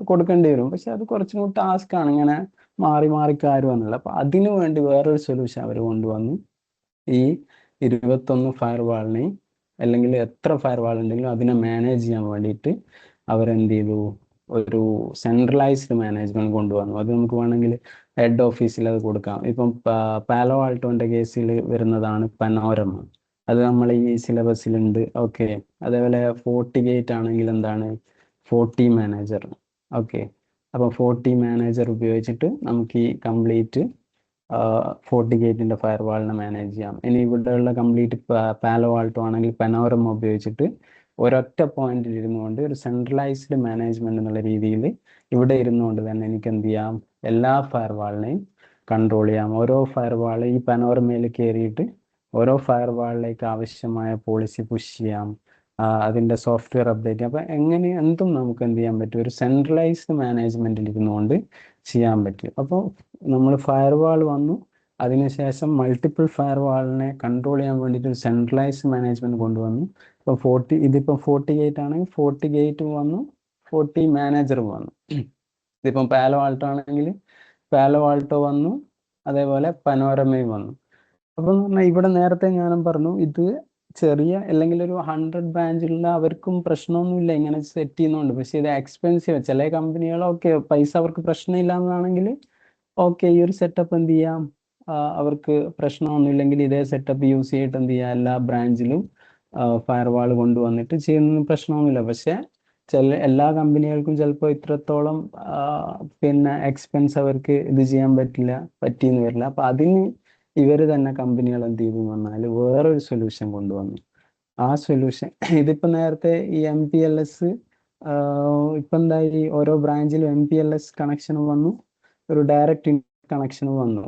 കൊടുക്കേണ്ടി വരും. പക്ഷെ അത് കുറച്ചും കൂടി ടാസ്ക് ആണ്, ഇങ്ങനെ മാറി മാറി കാര്യമെന്നുള്ളത്. അപ്പം അതിനു വേണ്ടി വേറൊരു സൊല്യൂഷൻ അവർ കൊണ്ടുവന്നു. ഈ 21 ഫയർവാളിനെയും അല്ലെങ്കിൽ എത്ര ഫയർവാൾ ഉണ്ടെങ്കിലും അതിനെ മാനേജ് ചെയ്യാൻ വേണ്ടിയിട്ട് അവരെന്ത് ചെയ്തു, ഒരു സെൻട്രലൈസ്ഡ് മാനേജ്മെന്റ് കൊണ്ടുവന്നു. അത് നമുക്ക് വേണമെങ്കിൽ ഹെഡ് ഓഫീസിൽ അത് കൊടുക്കാം. ഇപ്പം പാലോ ആൾട്ടോന്റെ കേസിൽ വരുന്നതാണ് പനോരമ, അത് നമ്മൾ ഈ സിലബസിലുണ്ട്. ഓക്കെ, അതേപോലെ FortiGate ആണെങ്കിൽ എന്താണ്, ഫോർട്ടി മാനേജർ. ഓക്കെ, അപ്പം ഫോർട്ടി മാനേജർ ഉപയോഗിച്ചിട്ട് നമുക്ക് ഈ കംപ്ലീറ്റ് FortiGateന്റെ ഫയർവാളിനെ മാനേജ് ചെയ്യാം. ഇനി ഇവിടെയുള്ള കംപ്ലീറ്റ് പാലോ ആൾട്ടോ ആണെങ്കിൽ പനോരമ ഉപയോഗിച്ചിട്ട് ഒരൊറ്റ പോയിന്റിൽ ഇരുന്നുകൊണ്ട് ഒരു സെൻട്രലൈസ്ഡ് മാനേജ്മെന്റ് എന്നുള്ള രീതിയിൽ ഇവിടെ ഇരുന്നുകൊണ്ട് തന്നെ എനിക്ക് എന്ത് ചെയ്യാം, എല്ലാ ഫയർവാളിനെയും കൺട്രോൾ ചെയ്യാം. ഓരോ ഫയർവാൾ ഈ പനോരമയിൽ കയറിയിട്ട് ഓരോ ഫയർവാളിലേക്ക് ആവശ്യമായ പോളിസി പുഷ് ചെയ്യാം, അതിൻ്റെ സോഫ്റ്റ്വെയർ അപ്ഡേറ്റ് ചെയ്യാം. അപ്പം എങ്ങനെ എന്തും നമുക്ക് എന്ത് ചെയ്യാൻ പറ്റും, ഒരു സെൻട്രലൈസ്ഡ് മാനേജ്മെന്റിൽ ഇരുന്നുകൊണ്ട് ചെയ്യാൻ പറ്റും. അപ്പോൾ നമ്മൾ ഫയർവാൾ വന്നു, അതിനുശേഷം മൾട്ടിപ്പിൾ ഫയർവാളിനെ കൺട്രോൾ ചെയ്യാൻ വേണ്ടിയിട്ട് ഒരു സെൻട്രലൈസ്ഡ് മാനേജ്മെന്റ് കൊണ്ടുവന്നു. ഇപ്പോൾ ഇതിപ്പം FortiGate ആണെങ്കിൽ FortiGate വന്നു, ഫോർട്ടി മാനേജറും വന്നു. ഇതിപ്പം പാലോ ആൾട്ടോ ആണെങ്കിൽ പാലോ ആൾട്ടോ വന്നു, അതേപോലെ പനോരമയും വന്നു. അപ്പം എന്ന് പറഞ്ഞാൽ ഇവിടെ നേരത്തെ ഞാനും പറഞ്ഞു, ഇത് ചെറിയ അല്ലെങ്കിൽ ഒരു 100 ബ്രാഞ്ചുള്ള അവർക്കും പ്രശ്നമൊന്നുമില്ല ഇങ്ങനെ സെറ്റ് ചെയ്യുന്നുണ്ട്. പക്ഷെ ഇത് എക്സ്പെൻസീവ്. ചില കമ്പനികളൊക്കെ പൈസ അവർക്ക് പ്രശ്നമില്ല എന്നാണെങ്കിൽ ഓക്കെ ഈ ഒരു സെറ്റപ്പ് എന്ത് ചെയ്യാം, അവർക്ക് പ്രശ്നമൊന്നുമില്ലെങ്കിൽ ഇതേ സെറ്റപ്പ് യൂസ് ചെയ്തിട്ട് എന്ത് ചെയ്യാം എല്ലാ ബ്രാഞ്ചിലും ഫയർവാൾ കൊണ്ടുവന്നിട്ട് ചെയ്യുന്നതിന് പ്രശ്നമൊന്നുമില്ല. പക്ഷെ എല്ലാ കമ്പനികൾക്കും ചിലപ്പോൾ ഇത്രത്തോളം പിന്നെ എക്സ്പെൻസ് അവർക്ക് ഇത് ചെയ്യാൻ പറ്റിയെന്ന് വരില്ല. അപ്പൊ അതിന് ഇവർ തന്നെ കമ്പനികൾ എന്ത് ചെയ്തു എന്ന് പറഞ്ഞാൽ വേറൊരു സൊല്യൂഷൻ കൊണ്ടുവന്നു. ആ സൊല്യൂഷൻ ഇതിപ്പോ നേരത്തെ ഈ MPLS ഇപ്പൊ എന്തായി, ഓരോ ബ്രാഞ്ചിലും MPLS കണക്ഷൻ വന്നു, ഒരു ഡയറക്റ്റ് കണക്ഷൻ വന്നു.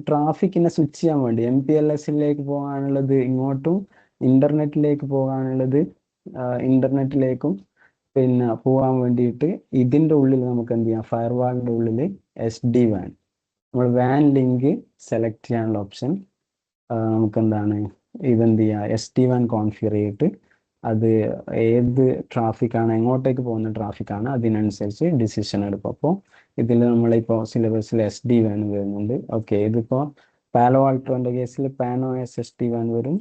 ട്രാഫിക്കിനെ സ്വിച്ച് ചെയ്യാൻ വേണ്ടി MPLSലേക്ക് പോകാനുള്ളത് ഇങ്ങോട്ടും, ഇന്റർനെറ്റിലേക്ക് പോകാനുള്ളത് ഇന്റർനെറ്റിലേക്കും പിന്നെ പോകാൻ വേണ്ടിയിട്ട് ഇതിന്റെ ഉള്ളിൽ നമുക്ക് എന്ത് ചെയ്യാം, ഫയർവാളിന്റെ ഉള്ളിൽ SD-WAN, നമ്മൾ വാൻ ലിങ്ക് സെലക്ട് ചെയ്യാനുള്ള ഓപ്ഷൻ നമുക്ക് എന്താണ് ഇതെന്ത് ചെയ്യുക, SD-WAN കോൺഫിഗർ ചെയ്തിട്ട് അത് ഏത് ട്രാഫിക്കാണ്, എങ്ങോട്ടേക്ക് പോകുന്ന ട്രാഫിക്കാണ് അതിനനുസരിച്ച് ഡിസിഷൻ എടുക്കും. അപ്പോൾ ഇതിൽ നമ്മളിപ്പോൾ സിലബസിൽ SD-WAN വരുന്നുണ്ട്. ഓക്കെ, ഇതിപ്പോൾ പാലോ ആൾട്ടോന്റെ കേസിൽ PAN-OS SD-WAN വരും,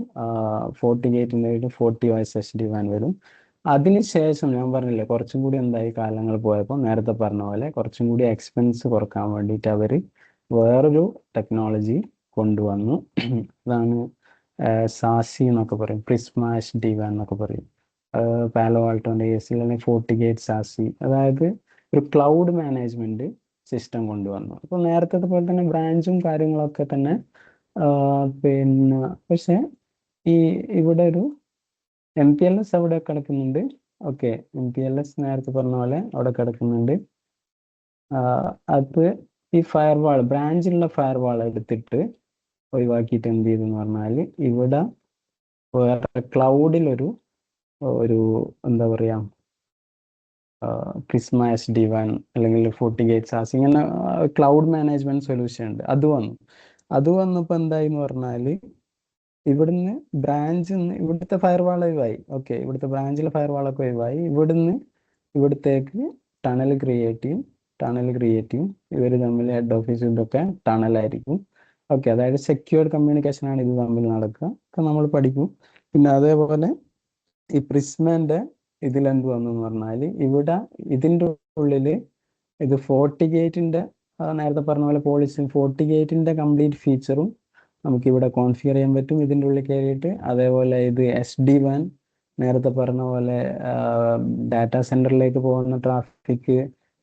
FortiGateന്റെ 40OS SD-WAN വരും. അതിനുശേഷം ഞാൻ പറഞ്ഞില്ലേ കുറച്ചും കൂടി എന്തായി കാലങ്ങൾ പോയപ്പോൾ നേരത്തെ പറഞ്ഞ പോലെ കുറച്ചും കൂടി എക്സ്പെൻസ് കുറക്കാൻ വേണ്ടിയിട്ട് അവർ വേറൊരു ടെക്നോളജി കൊണ്ടുവന്നു. അതാണ് സാസി എന്നൊക്കെ പറയും, പ്രിസ്മ SD-WAN എന്നൊക്കെ പറയും. പാലോ ആൾട്ടോന്റെ കേസിൽ അല്ലെങ്കിൽ FortiGate സാസി, അതായത് ഒരു ക്ലൗഡ് മാനേജ്മെന്റ് സിസ്റ്റം കൊണ്ടുവന്നു. അപ്പോൾ നേരത്തെ പോലെ തന്നെ ബ്രാഞ്ചും കാര്യങ്ങളൊക്കെ തന്നെ പിന്നെ പക്ഷെ ഇവിടെ ഒരു MPLS അവിടെ കിടക്കുന്നുണ്ട്. ഓക്കെ, MPLS നേരത്തെ പറഞ്ഞ പോലെ അവിടെ കിടക്കുന്നുണ്ട്. അത് ഈ ഫയർവാൾ, ബ്രാഞ്ചിലുള്ള ഫയർവാൾ എടുത്തിട്ട് ഒഴിവാക്കിയിട്ട് എന്ത് ചെയ്തു എന്ന് പറഞ്ഞാൽ ഇവിടെ വേറെ ക്ലൗഡിലൊരു എന്താ പറയാ പ്രിസ്മ SD-WAN അല്ലെങ്കിൽ FortiGate സാസ് ഇങ്ങനെ ക്ലൗഡ് മാനേജ്മെന്റ് സൊല്യൂഷൻ ഉണ്ട്. അത് വന്നപ്പോൾ എന്തായി എന്ന് പറഞ്ഞാൽ ഇവിടുന്ന് ഇവിടുത്തെ ഫയർവാൾ ഒഴിവായി. ഓക്കെ, ഇവിടുത്തെ ബ്രാഞ്ചിലെ ഫയർവാളൊക്കെ ഒഴിവായി. ഇവിടത്തേക്ക് ടണൽ ക്രിയേറ്റ് ചെയ്യും. ഇവർ തമ്മിൽ ഹെഡ് ഓഫീസും ഇതൊക്കെ ടണലായിരിക്കും. ഓക്കെ, അതായത് സെക്യൂർഡ് കമ്മ്യൂണിക്കേഷൻ ആണ് ഇത് തമ്മിൽ നടക്കുക, ഒക്കെ നമ്മൾ പഠിക്കും. പിന്നെ അതേപോലെ ഈ പ്രിസ്മന്റെ ഇതിലെന്ത് വന്നു എന്ന് പറഞ്ഞാൽ ഇവിടെ ഇതിൻ്റെ ഉള്ളിൽ ഇത് FortiGateന്റെ നേരത്തെ പറഞ്ഞ പോലെ പോളിസി, FortiGateന്റെ കംപ്ലീറ്റ് ഫീച്ചറും നമുക്ക് ഇവിടെ കോൺഫിഗർ ചെയ്യാൻ പറ്റും ഇതിൻ്റെ ഉള്ളിൽ കയറിയിട്ട്. അതേപോലെ ഇത് SD-WAN നേരത്തെ പറഞ്ഞ പോലെ ഡാറ്റാ സെന്ററിലേക്ക് പോകുന്ന ട്രാഫിക്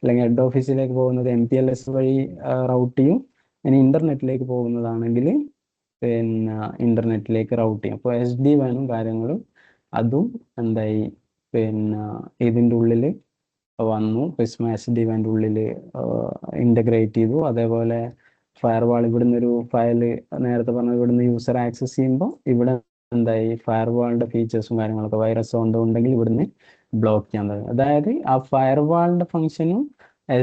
അല്ലെങ്കിൽ ഹെഡ് ഓഫീസിലേക്ക് പോകുന്നത് MPLS വഴി റൗട്ട് ചെയ്യും. ഇനി ഇന്റർനെറ്റിലേക്ക് പോകുന്നതാണെങ്കിൽ പിന്നെ ഇന്റർനെറ്റിലേക്ക് റൗട്ട് ചെയ്യും. അപ്പോൾ SD-WANും കാര്യങ്ങളും അതും എന്തായി പിന്നെ ഇതിൻ്റെ ഉള്ളിൽ വന്നു, പ്രിസ്മ SD-WANന്റെ ഉള്ളിൽ ഇന്റഗ്രേറ്റ് ചെയ്തു. അതേപോലെ ഫയർവാൾ ഇവിടുന്ന് ഒരു ഫയല് നേരത്തെ പറഞ്ഞ ഇവിടുന്ന് യൂസർ ആക്സസ് ചെയ്യുമ്പോൾ ഇവിടെ എന്തായി ഫയർവാളിന്റെ ഫീച്ചേഴ്സും കാര്യങ്ങളൊക്കെ വൈറസ് ഉണ്ടെങ്കിൽ ഇവിടുന്ന് ബ്ലോക്ക് ചെയ്യാൻ തുടങ്ങി. അതായത് ആ ഫയർവാളിന്റെ ഫംഗ്ഷനും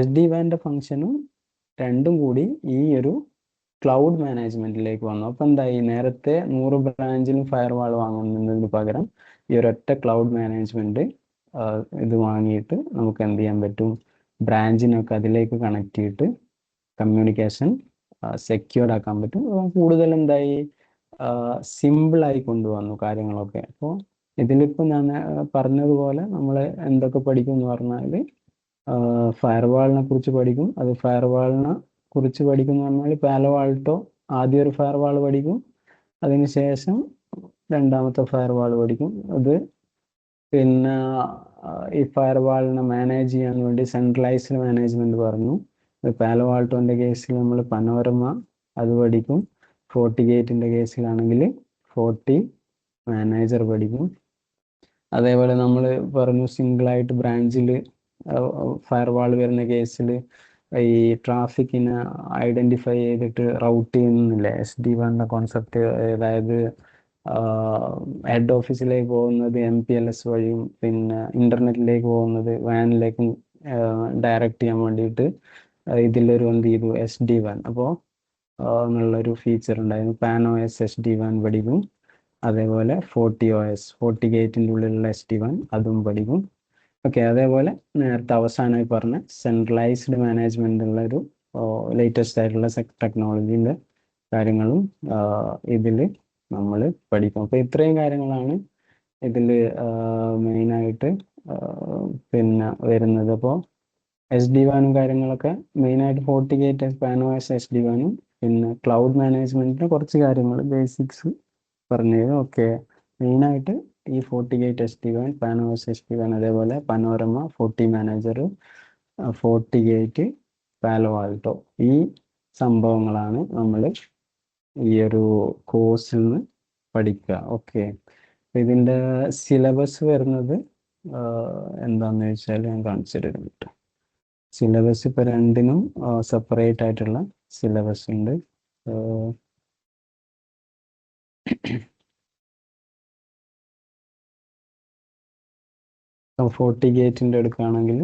SD-WANന്റെ ഫംഗ്ഷനും രണ്ടും കൂടി ഈ ഒരു ക്ലൗഡ് മാനേജ്മെന്റിലേക്ക് വന്നു. അപ്പൊ എന്തായി, നേരത്തെ 100 ബ്രാഞ്ചിലും ഫയർവാൾ വാങ്ങുന്നതിന് പകരം ഈ ഒരൊറ്റ ക്ലൗഡ് മാനേജ്മെന്റ് ഇത് വാങ്ങിയിട്ട് നമുക്ക് എന്ത് ചെയ്യാൻ പറ്റും, ബ്രാഞ്ചിനൊക്കെ അതിലേക്ക് കണക്ട് ചെയ്തിട്ട് കമ്മ്യൂണിക്കേഷൻ സെക്യൂർഡ് ആക്കാൻ പറ്റും. കൂടുതൽ എന്തായി സിമ്പിളായി കൊണ്ടുവന്നു കാര്യങ്ങളൊക്കെ. അപ്പോൾ ഇതിലിപ്പോൾ ഞാൻ പറഞ്ഞതുപോലെ നമ്മൾ എന്തൊക്കെ പഠിക്കും എന്ന് പറഞ്ഞാൽ ഫയർവാളിനെ കുറിച്ച് പഠിക്കും. അത് ഫയർവാളിനെ കുറിച്ച് പഠിക്കും എന്ന് പറഞ്ഞാൽ പാലോ ആൾട്ടോ ആദ്യം ഒരു ഫയർവാൾ പഠിക്കും, അതിനുശേഷം രണ്ടാമത്തെ ഫയർവാൾ പഠിക്കും. അത് പിന്നെ ഈ ഫയർവാളിനെ മാനേജ് ചെയ്യാൻ വേണ്ടി സെൻട്രലൈസ്ഡ് മാനേജ്മെന്റ് പറഞ്ഞു. പാലോ ആൾട്ടോന്റെ കേസിൽ നമ്മൾ പനോരമ അത് പഠിക്കും. FortiGateന്റെ കേസിലാണെങ്കിൽ ഫോർട്ടി മാനേജർ പഠിക്കും. അതേപോലെ നമ്മൾ പറഞ്ഞു സിംഗിളായിട്ട് ബ്രാഞ്ചിൽ ഫയർവാൾ വരുന്ന കേസിൽ ഈ ട്രാഫിക്കിനെ ഐഡന്റിഫൈ ചെയ്തിട്ട് റൗട്ട് ചെയ്യുന്നില്ലേ SD-WANന്റെ കോൺസെപ്റ്റ്. അതായത് ഹെഡ് ഓഫീസിലേക്ക് പോകുന്നത് MPLS വഴിയും പിന്നെ ഇന്റർനെറ്റിലേക്ക് പോകുന്നത് വാനിലേക്കും ഡയറക്റ്റ് ചെയ്യാൻ വേണ്ടിയിട്ട് ഇതിലൊരു എന്ത് ചെയ്തു SD-WAN അപ്പോൾ എന്നുള്ളൊരു ഫീച്ചർ ഉണ്ടായിരുന്നു. PAN-OS SD-WAN പഠിക്കും. അതേപോലെ FortiGateന്റെ ഉള്ളിലുള്ള SD-WAN അതും പഠിക്കും. ഓക്കെ, അതേപോലെ നേരത്തെ അവസാനമായി പറഞ്ഞ സെൻട്രലൈസ്ഡ് മാനേജ്മെന്റ് ഉള്ള ഒരു ലേറ്റസ്റ്റ് ആയിട്ടുള്ള ടെക്നോളജീൻ്റെ കാര്യങ്ങളും ഇതിൽ നമ്മൾ പഠിക്കും. അപ്പോൾ ഇത്രയും കാര്യങ്ങളാണ് ഇതിൽ മെയിനായിട്ട് പിന്നെ വരുന്നത്. അപ്പോൾ SD-WANും കാര്യങ്ങളൊക്കെ മെയിനായിട്ട് FortiGate PAN-OS SD-WANും പിന്നെ ക്ലൗഡ് മാനേജ്മെൻറ്റിന് കുറച്ച് കാര്യങ്ങൾ ബേസിക്സ് പറഞ്ഞത്. ഓക്കെ, മെയിനായിട്ട് ഈ FortiGate SD-WAN, PAN-OS SD-WAN, അതേപോലെ പനോരമ, FortiManager, FortiGate, പാലോ ആൾട്ടോ, ഈ സംഭവങ്ങളാണ് നമ്മൾ ഈ ഒരു കോഴ്സിൽ നിന്ന് പഠിക്കുക. ഓക്കെ, ഇതിൻ്റെ സിലബസ് വരുന്നത് എന്താണെന്ന് വെച്ചാൽ ഞാൻ കാണിച്ചു തരുന്നുണ്ട്. സിലബസ് ഇപ്പോൾ രണ്ടിനും സെപ്പറേറ്റ് ആയിട്ടുള്ള സിലബസ് ഉണ്ട്. FortiGateൻ്റെ എടുക്കുകയാണെങ്കിൽ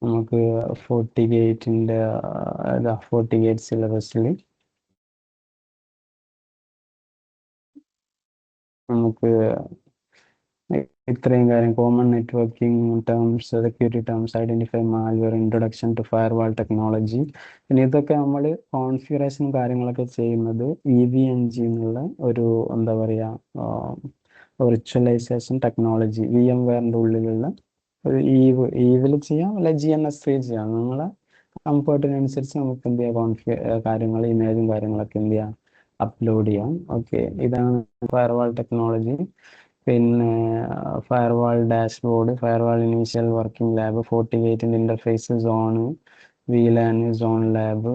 നമുക്ക് FortiGateൻ്റെ FortiGate സിലബസിൽ നമുക്ക് ഇത്രയും കാര്യം: common networking terms, security terms, identify malware, introduction to firewall technology. പിന്നെ ഇതൊക്കെ നമ്മൾ കോൺഫിഗറേഷൻ കാര്യങ്ങളൊക്കെ ചെയ്യുന്നത് EVNG എന്നുള്ള ഒരു എന്താ പറയുക വിർച്വലൈസേഷൻ ടെക്നോളജി, VMwareൻ്റെ ഉള്ളിലുള്ള ഒരു ഈവിൽ ചെയ്യാം, അല്ലെ GNS3 ചെയ്യാം. നമ്മളെ കംഫർട്ടിനനുസരിച്ച് നമുക്ക് എന്ത് ചെയ്യാം, കാര്യങ്ങൾ, ഇമേജും കാര്യങ്ങളൊക്കെ എന്ത് ചെയ്യാം, അപ്ലോഡ് ചെയ്യാം. ഓക്കെ, ഇതാണ് ഫയർവാൾ ടെക്നോളജി. പിന്നെ firewall dashboard, firewall initial working lab, FortiGateൻ്റെ interface, zone, VLAN, zone lab,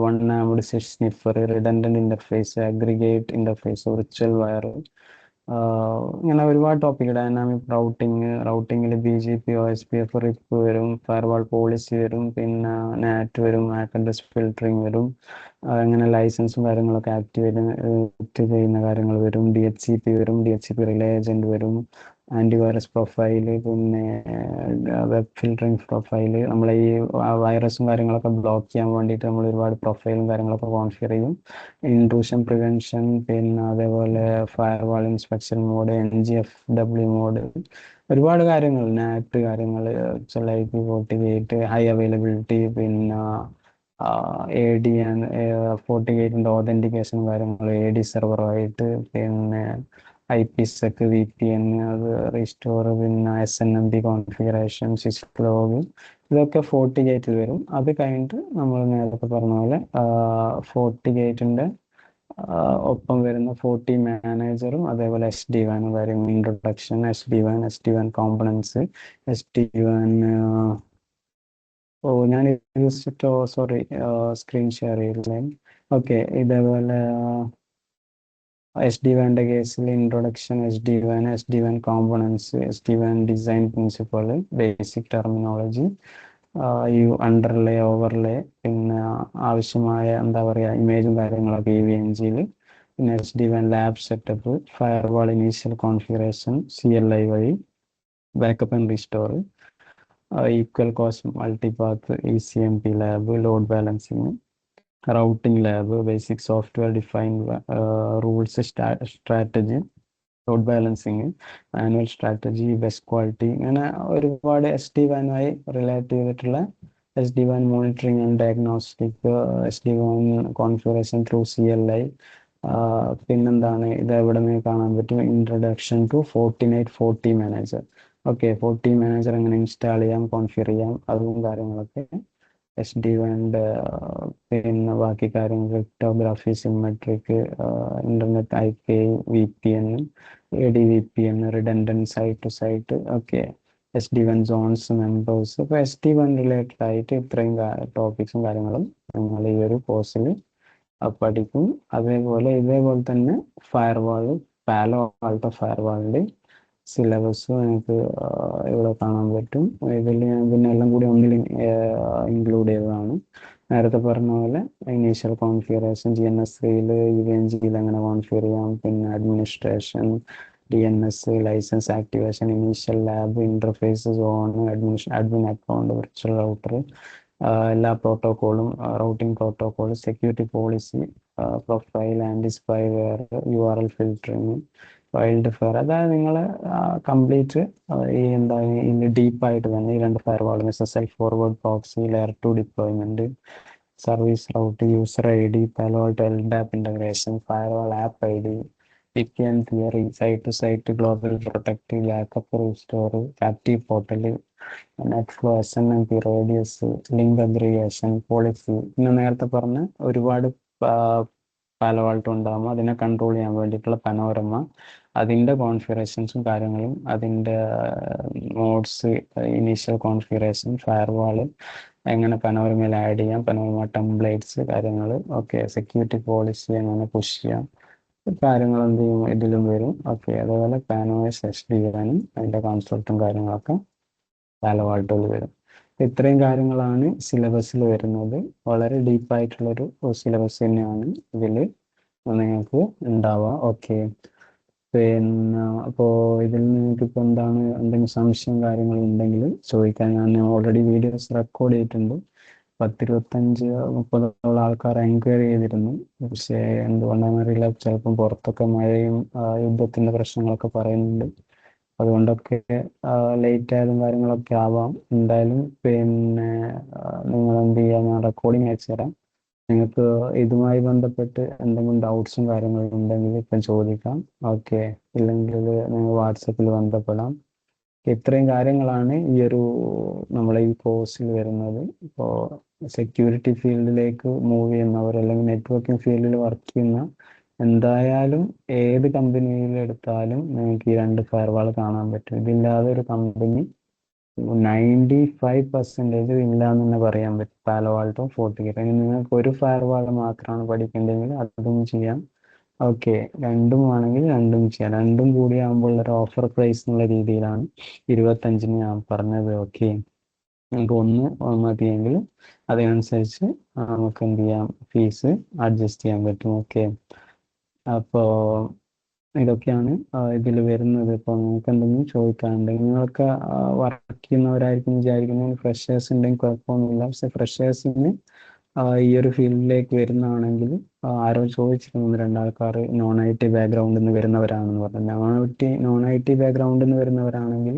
one armed sniffer, redundant interface, aggregate interface, virtual wire, ഇങ്ങനെ ഒരുപാട് ടോപ്പിക്. ഡൈനാമിക് റൗട്ടിങ്ങിൽ BGP, OSPF, RIP വരും, ഫയർവാൾ പോളിസി വരും, പിന്നെ NAT വരും, MAC അഡ്രസ് ഫിൽറ്ററിങ് വരും, അങ്ങനെ ലൈസൻസും കാര്യങ്ങളൊക്കെ ആക്ടിവേറ്റ് ചെയ്യുന്ന കാര്യങ്ങൾ വരും, DHCP വരും, DHCP റിലേ ഏജന്റ് വരും, ആൻറ്റിവൈറസ് പ്രൊഫൈല്, പിന്നെ വെബ് ഫിൽറ്ററിങ് പ്രൊഫൈല്. നമ്മളെ ഈ വൈറസും കാര്യങ്ങളൊക്കെ ബ്ലോക്ക് ചെയ്യാൻ വേണ്ടിയിട്ട് നമ്മൾ ഒരുപാട് പ്രൊഫൈലും കാര്യങ്ങളൊക്കെ കോൺഫിഗർ ചെയ്യും. ഇൻട്രൂഷൻ പ്രിവെൻഷൻ, പിന്നെ അതേപോലെ firewall inspection mode, NGFW mode, ഒരുപാട് കാര്യങ്ങൾ, NAT കാര്യങ്ങൾ, FortiGate, ഹൈ അവൈലബിലിറ്റി, പിന്നെ AD FortiGateൻ്റെ ഓതൻറ്റിക്കേഷൻ കാര്യങ്ങൾ, AD സെർവറായിട്ട്, പിന്നെ IPsec, VPN, അത് റീസ്റ്റോർ, പിന്നെ SNMP കോൺഫിഗറേഷൻ, സിസ്ലോഗ്, ഇതൊക്കെ FortiGateൽ വരും. അത് കഴിഞ്ഞിട്ട് നമ്മൾ നേരത്തെ പറഞ്ഞ പോലെ FortiGateൻ്റെ ഒപ്പം വരുന്ന FortiManagerഉം അതേപോലെ SD-WANും കാര്യം, ഇൻട്രൊഡക്ഷൻ, SD-WAN കോമ്പണൻസ്, SD-WAN. ഞാൻ സോറി, സ്ക്രീൻ ഷെയർ ചെയ്തില്ലേ. ഓക്കെ, ഇതേപോലെ SD-WANൻ്റെ കേസിൽ introduction, SD-WAN components, SD-WAN design principle, basic terminology, underlay, overlay, പിന്നെ ആവശ്യമായ എന്താ പറയുക ഇമേജും കാര്യങ്ങളൊക്കെ EVNGയിൽ, പിന്നെ SD-WAN lab setup, firewall initial configuration CLI വഴി, backup and restore, equal cost multipath, ECMP lab, load balancing, routing lab, basic software defined rules, strategy, load balancing, manual strategy, best quality, ഇങ്ങനെ ഒരുപാട് SD-WANുമായി റിലേറ്റ് ചെയ്തിട്ടുള്ള SD-WAN monitoring and diagnostic, SD-WAN configuration through CLI. പിന്നെന്താണ്, ഇത് എവിടെ നിന്ന് കാണാൻ പറ്റും, introduction to Fortinet FortiManager. Okay, FortiManager എങ്ങനെ ഇൻസ്റ്റാൾ ചെയ്യാം, കോൺഫിഗർ ചെയ്യാം, അതും കാര്യങ്ങളൊക്കെ SD-WANൻ്റെ. പിന്നെ ബാക്കി കാര്യങ്ങൾ, cryptography, symmetric, internet IP, VPN, AD-VPN, redundant site to site. Okay, SD-WAN zones, members. ഇപ്പോൾ SD-WAN റിലേറ്റഡ് ആയിട്ട് ഇത്രയും ടോപ്പിക്സും കാര്യങ്ങളും നിങ്ങൾ ഈ ഒരു കോഴ്സിൽ പഠിക്കും. ഇതേപോലെ തന്നെ ഫയർവാൾ, പാലോ ആൾട്ടോ ഫയർവാളിൻ്റെ സിലബസും എനിക്ക് ഇവിടെ കാണാൻ പറ്റും. ഇതിൽ ഞാൻ പിന്നെ എല്ലാം കൂടി ഒന്നിൽ ഇൻക്ലൂഡ് ചെയ്തതാണ്. നേരത്തെ പറഞ്ഞ പോലെ ഇനീഷ്യൽ കോൺഫിഗറേഷൻ, GNS3യിൽ, EVNGയിൽ എങ്ങനെ കോൺഫിഗർ ചെയ്യാം, പിന്നെ administration, DNS, licence activation, initial lab, interface, zone, admin account, virtual router, എല്ലാ പ്രോട്ടോക്കോളും, routing protocol, security policy, profile, anti spyware, URL filtering, WildFire. അതായത് നിങ്ങൾ കംപ്ലീറ്റ് ഈ എന്താ ഇതിന് ഡീപ്പായിട്ട് തന്നെ ഈ രണ്ട് ഫയർവാളും, SSL forward proxy, layer 2 deployment, service route, user ID, Palo Alto LDAP integration, firewall app ID, VPN theory, site to site global protect, backup restore, captive portal, net flow, SNMP, radius, link aggregation, policy. പിന്നെ നേരത്തെ പറഞ്ഞ ഒരുപാട് പാലോവാൾട്ടോ ഉണ്ടാകുമ്പോൾ അതിനെ കൺട്രോൾ ചെയ്യാൻ വേണ്ടിയിട്ടുള്ള പനോരമ, അതിൻ്റെ കോൺഫിഗറേഷൻസും കാര്യങ്ങളും, അതിൻ്റെ മോഡ്സ്, ഇനീഷ്യൽ കോൺഫിഗറേഷൻ, ഫയർവാൾ എങ്ങനെ പനോരമയിൽ ആഡ് ചെയ്യാം, പനോരമ ടെംപ്ലേറ്റ്സ് കാര്യങ്ങൾ, ഓക്കെ, സെക്യൂരിറ്റി പോളിസി എങ്ങനെ പുഷ് ചെയ്യാം, കാര്യങ്ങൾ എന്ത് ചെയ്യും ഇതിലും വരും. ഓക്കെ, അതുപോലെ പാനോസ് HDN അതിൻ്റെ കോൺസെപ്റ്റും കാര്യങ്ങളൊക്കെ പാലോവാൾട്ടോയിൽ വരും. ഇത്രയും കാര്യങ്ങളാണ് സിലബസിൽ വരുന്നത്. വളരെ ഡീപ്പായിട്ടുള്ളൊരു സിലബസ് തന്നെയാണ് ഇതിൽ നിങ്ങൾക്ക് ഉണ്ടാവുക. ഓക്കെ, പിന്നെ അപ്പോൾ ഇതിൽ നിങ്ങൾക്ക് ഇപ്പോൾ എന്താണ് എന്തെങ്കിലും സംശയം കാര്യങ്ങളുണ്ടെങ്കിൽ ചോദിക്കാൻ. ഞാൻ ഓൾറെഡി വീഡിയോസ് റെക്കോർഡ് ചെയ്തിട്ടുണ്ട്. 10-25-30 ആൾക്കാർ എൻക്വയറി ചെയ്തിരുന്നു. പക്ഷേ എന്തുകൊണ്ടാണെന്നറിയില്ല, ചിലപ്പം പുറത്തൊക്കെ മഴയും യുദ്ധത്തിൻ്റെ പ്രശ്നങ്ങളൊക്കെ പറയുന്നുണ്ട്. അതുകൊണ്ടൊക്കെ ലേറ്റ് ആയതും കാര്യങ്ങളൊക്കെ ആവാം. എന്തായാലും പിന്നെ നിങ്ങൾ എന്ത് ചെയ്യുക, ഞാൻ റെക്കോർഡിങ് അയച്ചു തരാം. നിങ്ങൾക്ക് ഇതുമായി ബന്ധപ്പെട്ട് എന്തെങ്കിലും ഡൗട്ട്സും കാര്യങ്ങളും ഉണ്ടെങ്കിൽ ഇപ്പം ചോദിക്കാം. ഓക്കെ, ഇല്ലെങ്കിൽ നിങ്ങൾ വാട്സപ്പിൽ ബന്ധപ്പെടാം. ഇത്രയും കാര്യങ്ങളാണ് ഈ ഒരു നമ്മളെ ഈ കോഴ്സിൽ വരുന്നത്. ഇപ്പോൾ സെക്യൂരിറ്റി ഫീൽഡിലേക്ക് മൂവ് ചെയ്യുന്നവർ അല്ലെങ്കിൽ നെറ്റ്വർക്കിംഗ് ഫീൽഡിൽ വർക്ക് ചെയ്യുന്ന എന്തായാലും ഏത് കമ്പനിയിൽ എടുത്താലും നിങ്ങൾക്ക് ഈ 2 ഫയർവാൾ കാണാൻ പറ്റും. ഇതില്ലാതെ ഒരു കമ്പനി 95% ഇല്ല എന്ന് തന്നെ പറയാൻ പറ്റും. പാലോവാൾട്ടോ, ഫോർട്ടിഗേറ്റ്. ഇനി നിങ്ങൾക്ക് ഒരു ഫയർവാൾ മാത്രമാണ് പഠിക്കേണ്ടതെങ്കിൽ അതും ചെയ്യാം. ഓക്കെ, രണ്ടും ആണെങ്കിൽ രണ്ടും ചെയ്യാം. രണ്ടും കൂടി ആകുമ്പോൾ ഒരു ഓഫർ പ്രൈസ് എന്നുള്ള രീതിയിലാണ് 25-ന് ഞാൻ പറഞ്ഞത്. ഓക്കെ, നിങ്ങൾക്ക് ഒന്ന് മതിയെങ്കിൽ അതിനനുസരിച്ച് നമുക്ക് എന്ത് ചെയ്യാം, ഫീസ് അഡ്ജസ്റ്റ് ചെയ്യാൻ പറ്റും. ഓക്കെ, അപ്പോൾ ഇതൊക്കെയാണ് ഇതിൽ വരുന്നത്. ഇപ്പോൾ നിങ്ങൾക്ക് എന്തെങ്കിലും ചോദിക്കാനുണ്ടെങ്കിൽ, നിങ്ങൾക്ക് വർക്ക് ചെയ്യുന്നവരായിരിക്കും വിചാരിക്കുന്നത് ഫ്രഷേഴ്സ് ഉണ്ടെങ്കിൽ കുഴപ്പമൊന്നുമില്ല. പക്ഷെ ഫ്രഷേഴ്സിന് ഈ ഒരു ഫീൽഡിലേക്ക് വരുന്നതാണെങ്കിൽ ആരോ ചോദിച്ചിരുന്നു 2 ആൾക്കാർ നോൺ IT ബാക്ക്ഗ്രൗണ്ടിൽ നിന്ന് വരുന്നവരാണെന്ന് പറഞ്ഞു. നോൺ IT ബാക്ക്ഗ്രൗണ്ടിൽ നിന്ന് വരുന്നവരാണെങ്കിൽ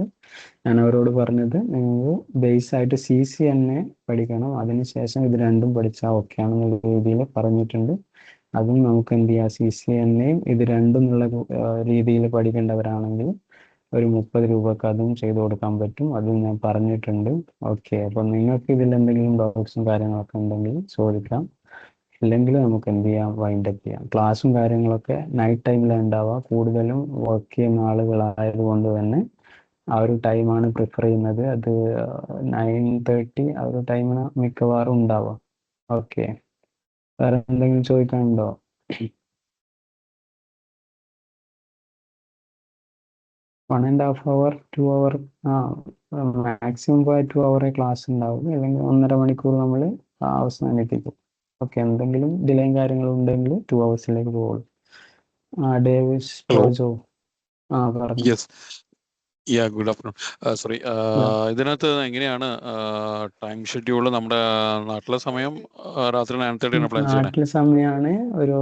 ഞാൻ അവരോട് പറഞ്ഞത് നിങ്ങൾ ബേസ് ആയിട്ട് CCNA പഠിക്കണം, അതിനുശേഷം ഇത് രണ്ടും പഠിച്ചാൽ ഓക്കെ ആണെന്നുള്ള രീതിയിൽ പറഞ്ഞിട്ടുണ്ട്. അതും നമുക്ക് എന്ത് ചെയ്യാം, CCNAയും ഇത് രണ്ടും എന്നുള്ള രീതിയിൽ പഠിക്കേണ്ടവരാണെങ്കിൽ ഒരു 30 രൂപക്ക് അതും ചെയ്തു കൊടുക്കാൻ പറ്റും. അതും ഞാൻ പറഞ്ഞിട്ടുണ്ട്. ഓക്കെ, അപ്പം നിങ്ങൾക്ക് ഇതിൽ എന്തെങ്കിലും ഡൗട്ട്സും കാര്യങ്ങളൊക്കെ ഉണ്ടെങ്കിൽ ചോദിക്കാം. ഇല്ലെങ്കിൽ നമുക്ക് എന്ത് ചെയ്യാം, വൈൻഡപ്പ് ചെയ്യാം. ക്ലാസ്സും കാര്യങ്ങളൊക്കെ നൈറ്റ് ടൈമിലാണ് ഉണ്ടാവുക. കൂടുതലും വർക്ക് ചെയ്യുന്ന ആളുകളായതുകൊണ്ട് തന്നെ ആ ഒരു ടൈമാണ് പ്രിഫർ ചെയ്യുന്നത്. അത് 9:30 ആ ഒരു ടൈമിന് മിക്കവാറും ഉണ്ടാവുക. ഓക്കെ, വേറെ എന്തെങ്കിലും ചോദിക്കാനുണ്ടോ? 1.5 hour 2 hour മാക്സിമം പോയ 2 hour ക്ലാസ് ഉണ്ടാവും. അല്ലെങ്കിൽ 1.5 മണിക്കൂർ നമ്മൾ അവസാനിപ്പിക്കും. ഓക്കെ, എന്തെങ്കിലും ഡിലേയും കാര്യങ്ങളും ഉണ്ടെങ്കിൽ 2 hours പോകുള്ളൂ. ഡേവിസ് ജോജോ പറഞ്ഞു. Yes, good afternoon. സോറി, ഇതിനകത്ത് എങ്ങനെയാണ് ടൈം ഷെഡ്യൂൾ? നമ്മുടെ നാട്ടിലെ സമയം രാത്രി 9:30 പ്ലാൻ ചെയ്യുന്നത്. നാട്ടിലെ സമയമാണ് ഒരു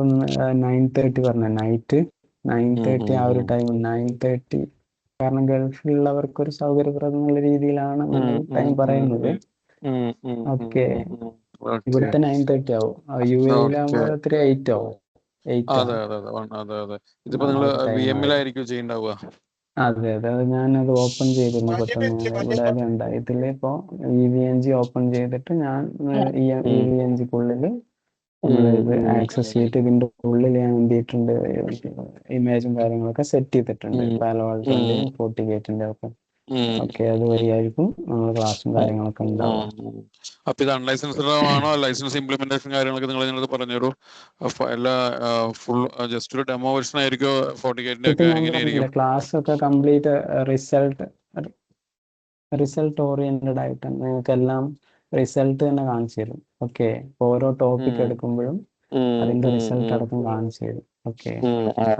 9:30 പറഞ്ഞ നൈറ്റ് 9:30 ആ ഒരു ടൈം. 9:30 കാരണം ഗൾഫിലുള്ളവർക്ക് ഒരു സൗകര്യപ്രദം എന്നുള്ള രീതിയിലാണ് നമ്മൾ ടൈം പറയുന്നത്. ഓക്കെ, ഇവിടുത്തെ 9:30 ആവും. UAE-ലാകുമ്പോൾ എത്ര 8 ആവും. 8 അതെ. ഇതിപ്പോ നിങ്ങൾ VM-ലായിരിക്കും ചെയ്യുന്നുണ്ടാവുക. അതെ, അത് ഞാനത് ഓപ്പൺ ചെയ്തിരുന്നു പെട്ടെന്ന്. ഇവിടെ അത് ഉണ്ടായിട്ടില്ല. ഇപ്പോൾ EVNG ഓപ്പൺ ചെയ്തിട്ട് ഞാൻ EVNG-ക്കുള്ളിൽ നമ്മൾ ഇത് ആക്സസ് ചെയ്തിട്ട് ഇതിന്റെ ഉള്ളിൽ ഞാൻ എന്ത് ചെയ്തിട്ടുണ്ട്, ഇമേജും കാര്യങ്ങളൊക്കെ സെറ്റ് ചെയ്തിട്ടുണ്ട്. പാലോവാൾട്ടോന്റെയും ഫോർട്ടിഗേറ്റിന്റെ ഒക്കെ. ഓക്കെ, അതുവഴിയായിരിക്കും നമ്മൾ ക്ലാസ്സും കാര്യങ്ങളൊക്കെ ഉണ്ടാവുക. അപ്പൊ ഇത് അൺലൈസൻസ്ഡ് ആണോ? ലൈസൻസ് ഇംപ്ലിമെന്റേഷൻ കാര്യങ്ങളൊക്കെ നിങ്ങൾ പറഞ്ഞൊരു എല്ലാ ഫുൾ ജസ്റ്റ് ഒരു ഡെമോ വെർഷൻ ആയിരിക്കും ഫോർട്ടിഗേറ്റിന്റെ ഒക്കെ? എങ്ങനെയായിരിക്കും ക്ലാസ് ഒക്കെ കംപ്ലീറ്റ് റിസൾട്ട് ഓറിയന്റഡ് ആയിട്ട് നിങ്ങൾക്ക് എല്ലാം റിസൾട്ട് തന്നെ കാണിച്ചു തരും. ഓക്കെ, ഓരോ ടോപ്പിക് എടുക്കുമ്പോഴും അതിന്റെ റിസൾട്ട് അടക്കം കാണിച്ചു തരും. ഓക്കെ,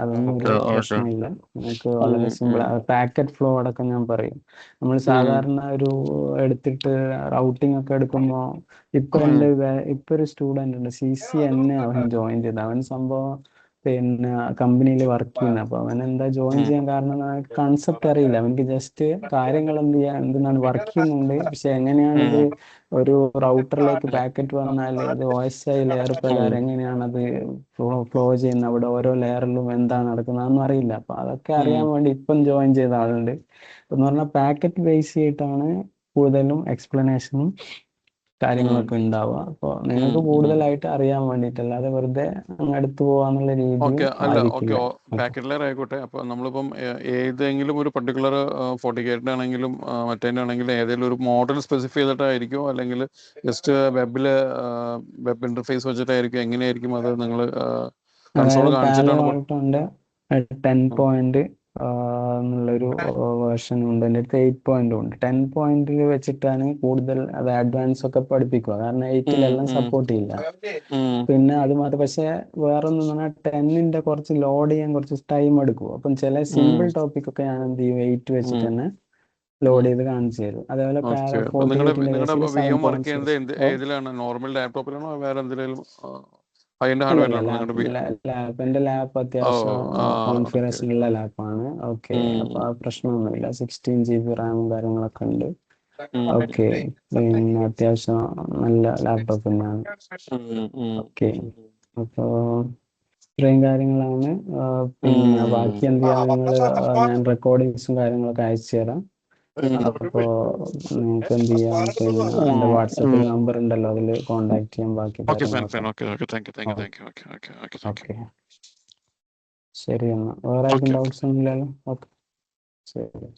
അതൊന്നും ഒരു പ്രശ്നമില്ല. നമുക്ക് വളരെ സിമ്പിൾ. പാക്കറ്റ് ഫ്ലോ അടക്കം ഞാൻ പറയും. നമ്മൾ സാധാരണ ഒരു എടുത്തിട്ട് റൗട്ടിംഗ് ഒക്കെ എടുക്കുമ്പോൾ ഇപ്പൊ ഒരു സ്റ്റുഡന്റ് ഉണ്ട്, CCNA അവൻ ജോയിൻ ചെയ്ത്. അവൻ സംഭവം പിന്നെ കമ്പനിയിൽ വർക്ക് ചെയ്യുന്നത്. അപ്പൊ അവൻ എന്താ ജോയിൻ ചെയ്യാൻ കാരണം കൺസെപ്റ്റ് അറിയില്ല. അവനക്ക് ജസ്റ്റ് കാര്യങ്ങൾ എന്ത് ചെയ്യാൻ എന്താണ് വർക്ക് ചെയ്യുന്നുണ്ട്, പക്ഷെ എങ്ങനെയാണിത് ഒരു റൗട്ടറിലേക്ക് പാക്കറ്റ് വന്നാൽ അത് OSI ലെയർ പ്രകാരം എങ്ങനെയാണത് ഫ്ലോ ചെയ്യുന്നത്, അവിടെ ഓരോ ലെയറിലും എന്താണ് നടക്കുന്നതെന്നൊന്നും അറിയില്ല. അപ്പൊ അതൊക്കെ അറിയാൻ വേണ്ടി ഇപ്പം ജോയിൻ ചെയ്ത ആളുണ്ട്. എന്ന് പറഞ്ഞാൽ പാക്കറ്റ് ബേസ് ചെയ്തിട്ടാണ് കൂടുതലും എക്സ്പ്ലനേഷനും കാര്യങ്ങളൊക്കെ ഉണ്ടാവുക. അപ്പോൾ നിങ്ങൾക്ക് കൂടുതലായിട്ട് അറിയാൻ വേണ്ടിയിട്ട്, അല്ലാതെ വെറുതെ അങ്ങ് അടുത്ത് പോവാന്നുള്ള രീതിയിൽ ഓക്കെ, അല്ല ഓക്കെ, ആയിരിക്കില്ല. പാക്കറ്റ് ലെയർ ആയിക്കോട്ടെ. അപ്പൊ നമ്മളിപ്പം ഏതെങ്കിലും ഒരു പർട്ടിക്കുലർ ഫോർട്ടിക്കേറ്റിന്റെ ആണെങ്കിലും മറ്റേന്റെ ആണെങ്കിലും ഏതെങ്കിലും ഒരു മോഡൽ സ്പെസിഫൈ ചെയ്തിട്ടായിരിക്കും, അല്ലെങ്കിൽ ജസ്റ്റ് വെബ് ഇന്റർഫേസ് വെച്ചിട്ടായിരിക്കും, എങ്ങനെയായിരിക്കും അത് നിങ്ങൾ കൺസോൾ അതായത് പാലോ കാണിച്ചിട്ടാണ് ആൾട്ടോന്റെ 10 എന്നുള്ളൊരു വേർഷൻ ഉണ്ട്. എൻ്റെ അടുത്ത് 8 ഉണ്ട്. 10 വെച്ചിട്ടാണ് കൂടുതൽ അത് അഡ്വാൻസ് ഒക്കെ പഠിപ്പിക്കുക, കാരണം 8 സപ്പോർട്ട് ചെയ്യില്ല. പിന്നെ അത് മാത്രം, പക്ഷെ വേറൊന്നും പറഞ്ഞാൽ 10 കുറച്ച് ലോഡ് ചെയ്യാൻ കുറച്ച് ടൈം എടുക്കും. അപ്പം ചില സിമ്പിൾ ടോപ്പിക് ഒക്കെ ഞാൻ എന്ത് ചെയ്യും 8 വെച്ചിട്ട് തന്നെ ലോഡ് ചെയ്ത് കാണിച്ചു തരും. അതേപോലെ ഓക്കെ. അപ്പൊ 48 നിങ്ങളുടെ കേസിൽ VM വർക്ക് ചെയ്യുന്നത് 7.6. ഏതിലാണ്? നോർമൽ ലാപ്ടോപ്പിലാണോ വേറെ എന്തെങ്കിലും ഹൈ എൻഡ് അല്ലല്ല, ഹാർഡ്വെയറിലാണോ നിങ്ങളുടെ എൻ്റെ ലാപ്പ് അത്യാവശ്യം കോൺഫിഗറേഷൻ ഉള്ള ലാപ്പാണ്. ഓക്കെ, അപ്പൊ ആ പ്രശ്നമൊന്നുമില്ല. 16 GB റാമും കാര്യങ്ങളൊക്കെ ഉണ്ട്. ഓക്കെ, പിന്നെ അത്യാവശ്യം നല്ല ലാപ്ടോപ്പ് തന്നെയാണ്. ഓക്കെ, അപ്പോ ഇത്രയും കാര്യങ്ങളാണ്. പിന്നെ ബാക്കി എന്ത് ചെയ്യാൻ നിങ്ങൾ ഞാൻ റെക്കോർഡിങ്സും കാര്യങ്ങളൊക്കെ അയച്ചു തരാം. അപ്പോൾ നിങ്ങൾക്ക് എന്ത് ചെയ്യാം, പിന്നെ എൻ്റെ വാട്സപ്പിൽ നമ്പർ ഉണ്ടല്ലോ, അതിൽ കോണ്ടാക്ട് ചെയ്യാൻ ബാക്കി ഓക്കെ, ഫൈൻ, കാര്യങ്ങളൊക്കെ. Okay, thank you. ഓക്കെ, ശരി. എന്നാൽ വേറെ ആർക്കും ഡൗട്ട്സ് ഒന്നും ഇല്ലല്ലോ? ഓക്കെ, ശരി.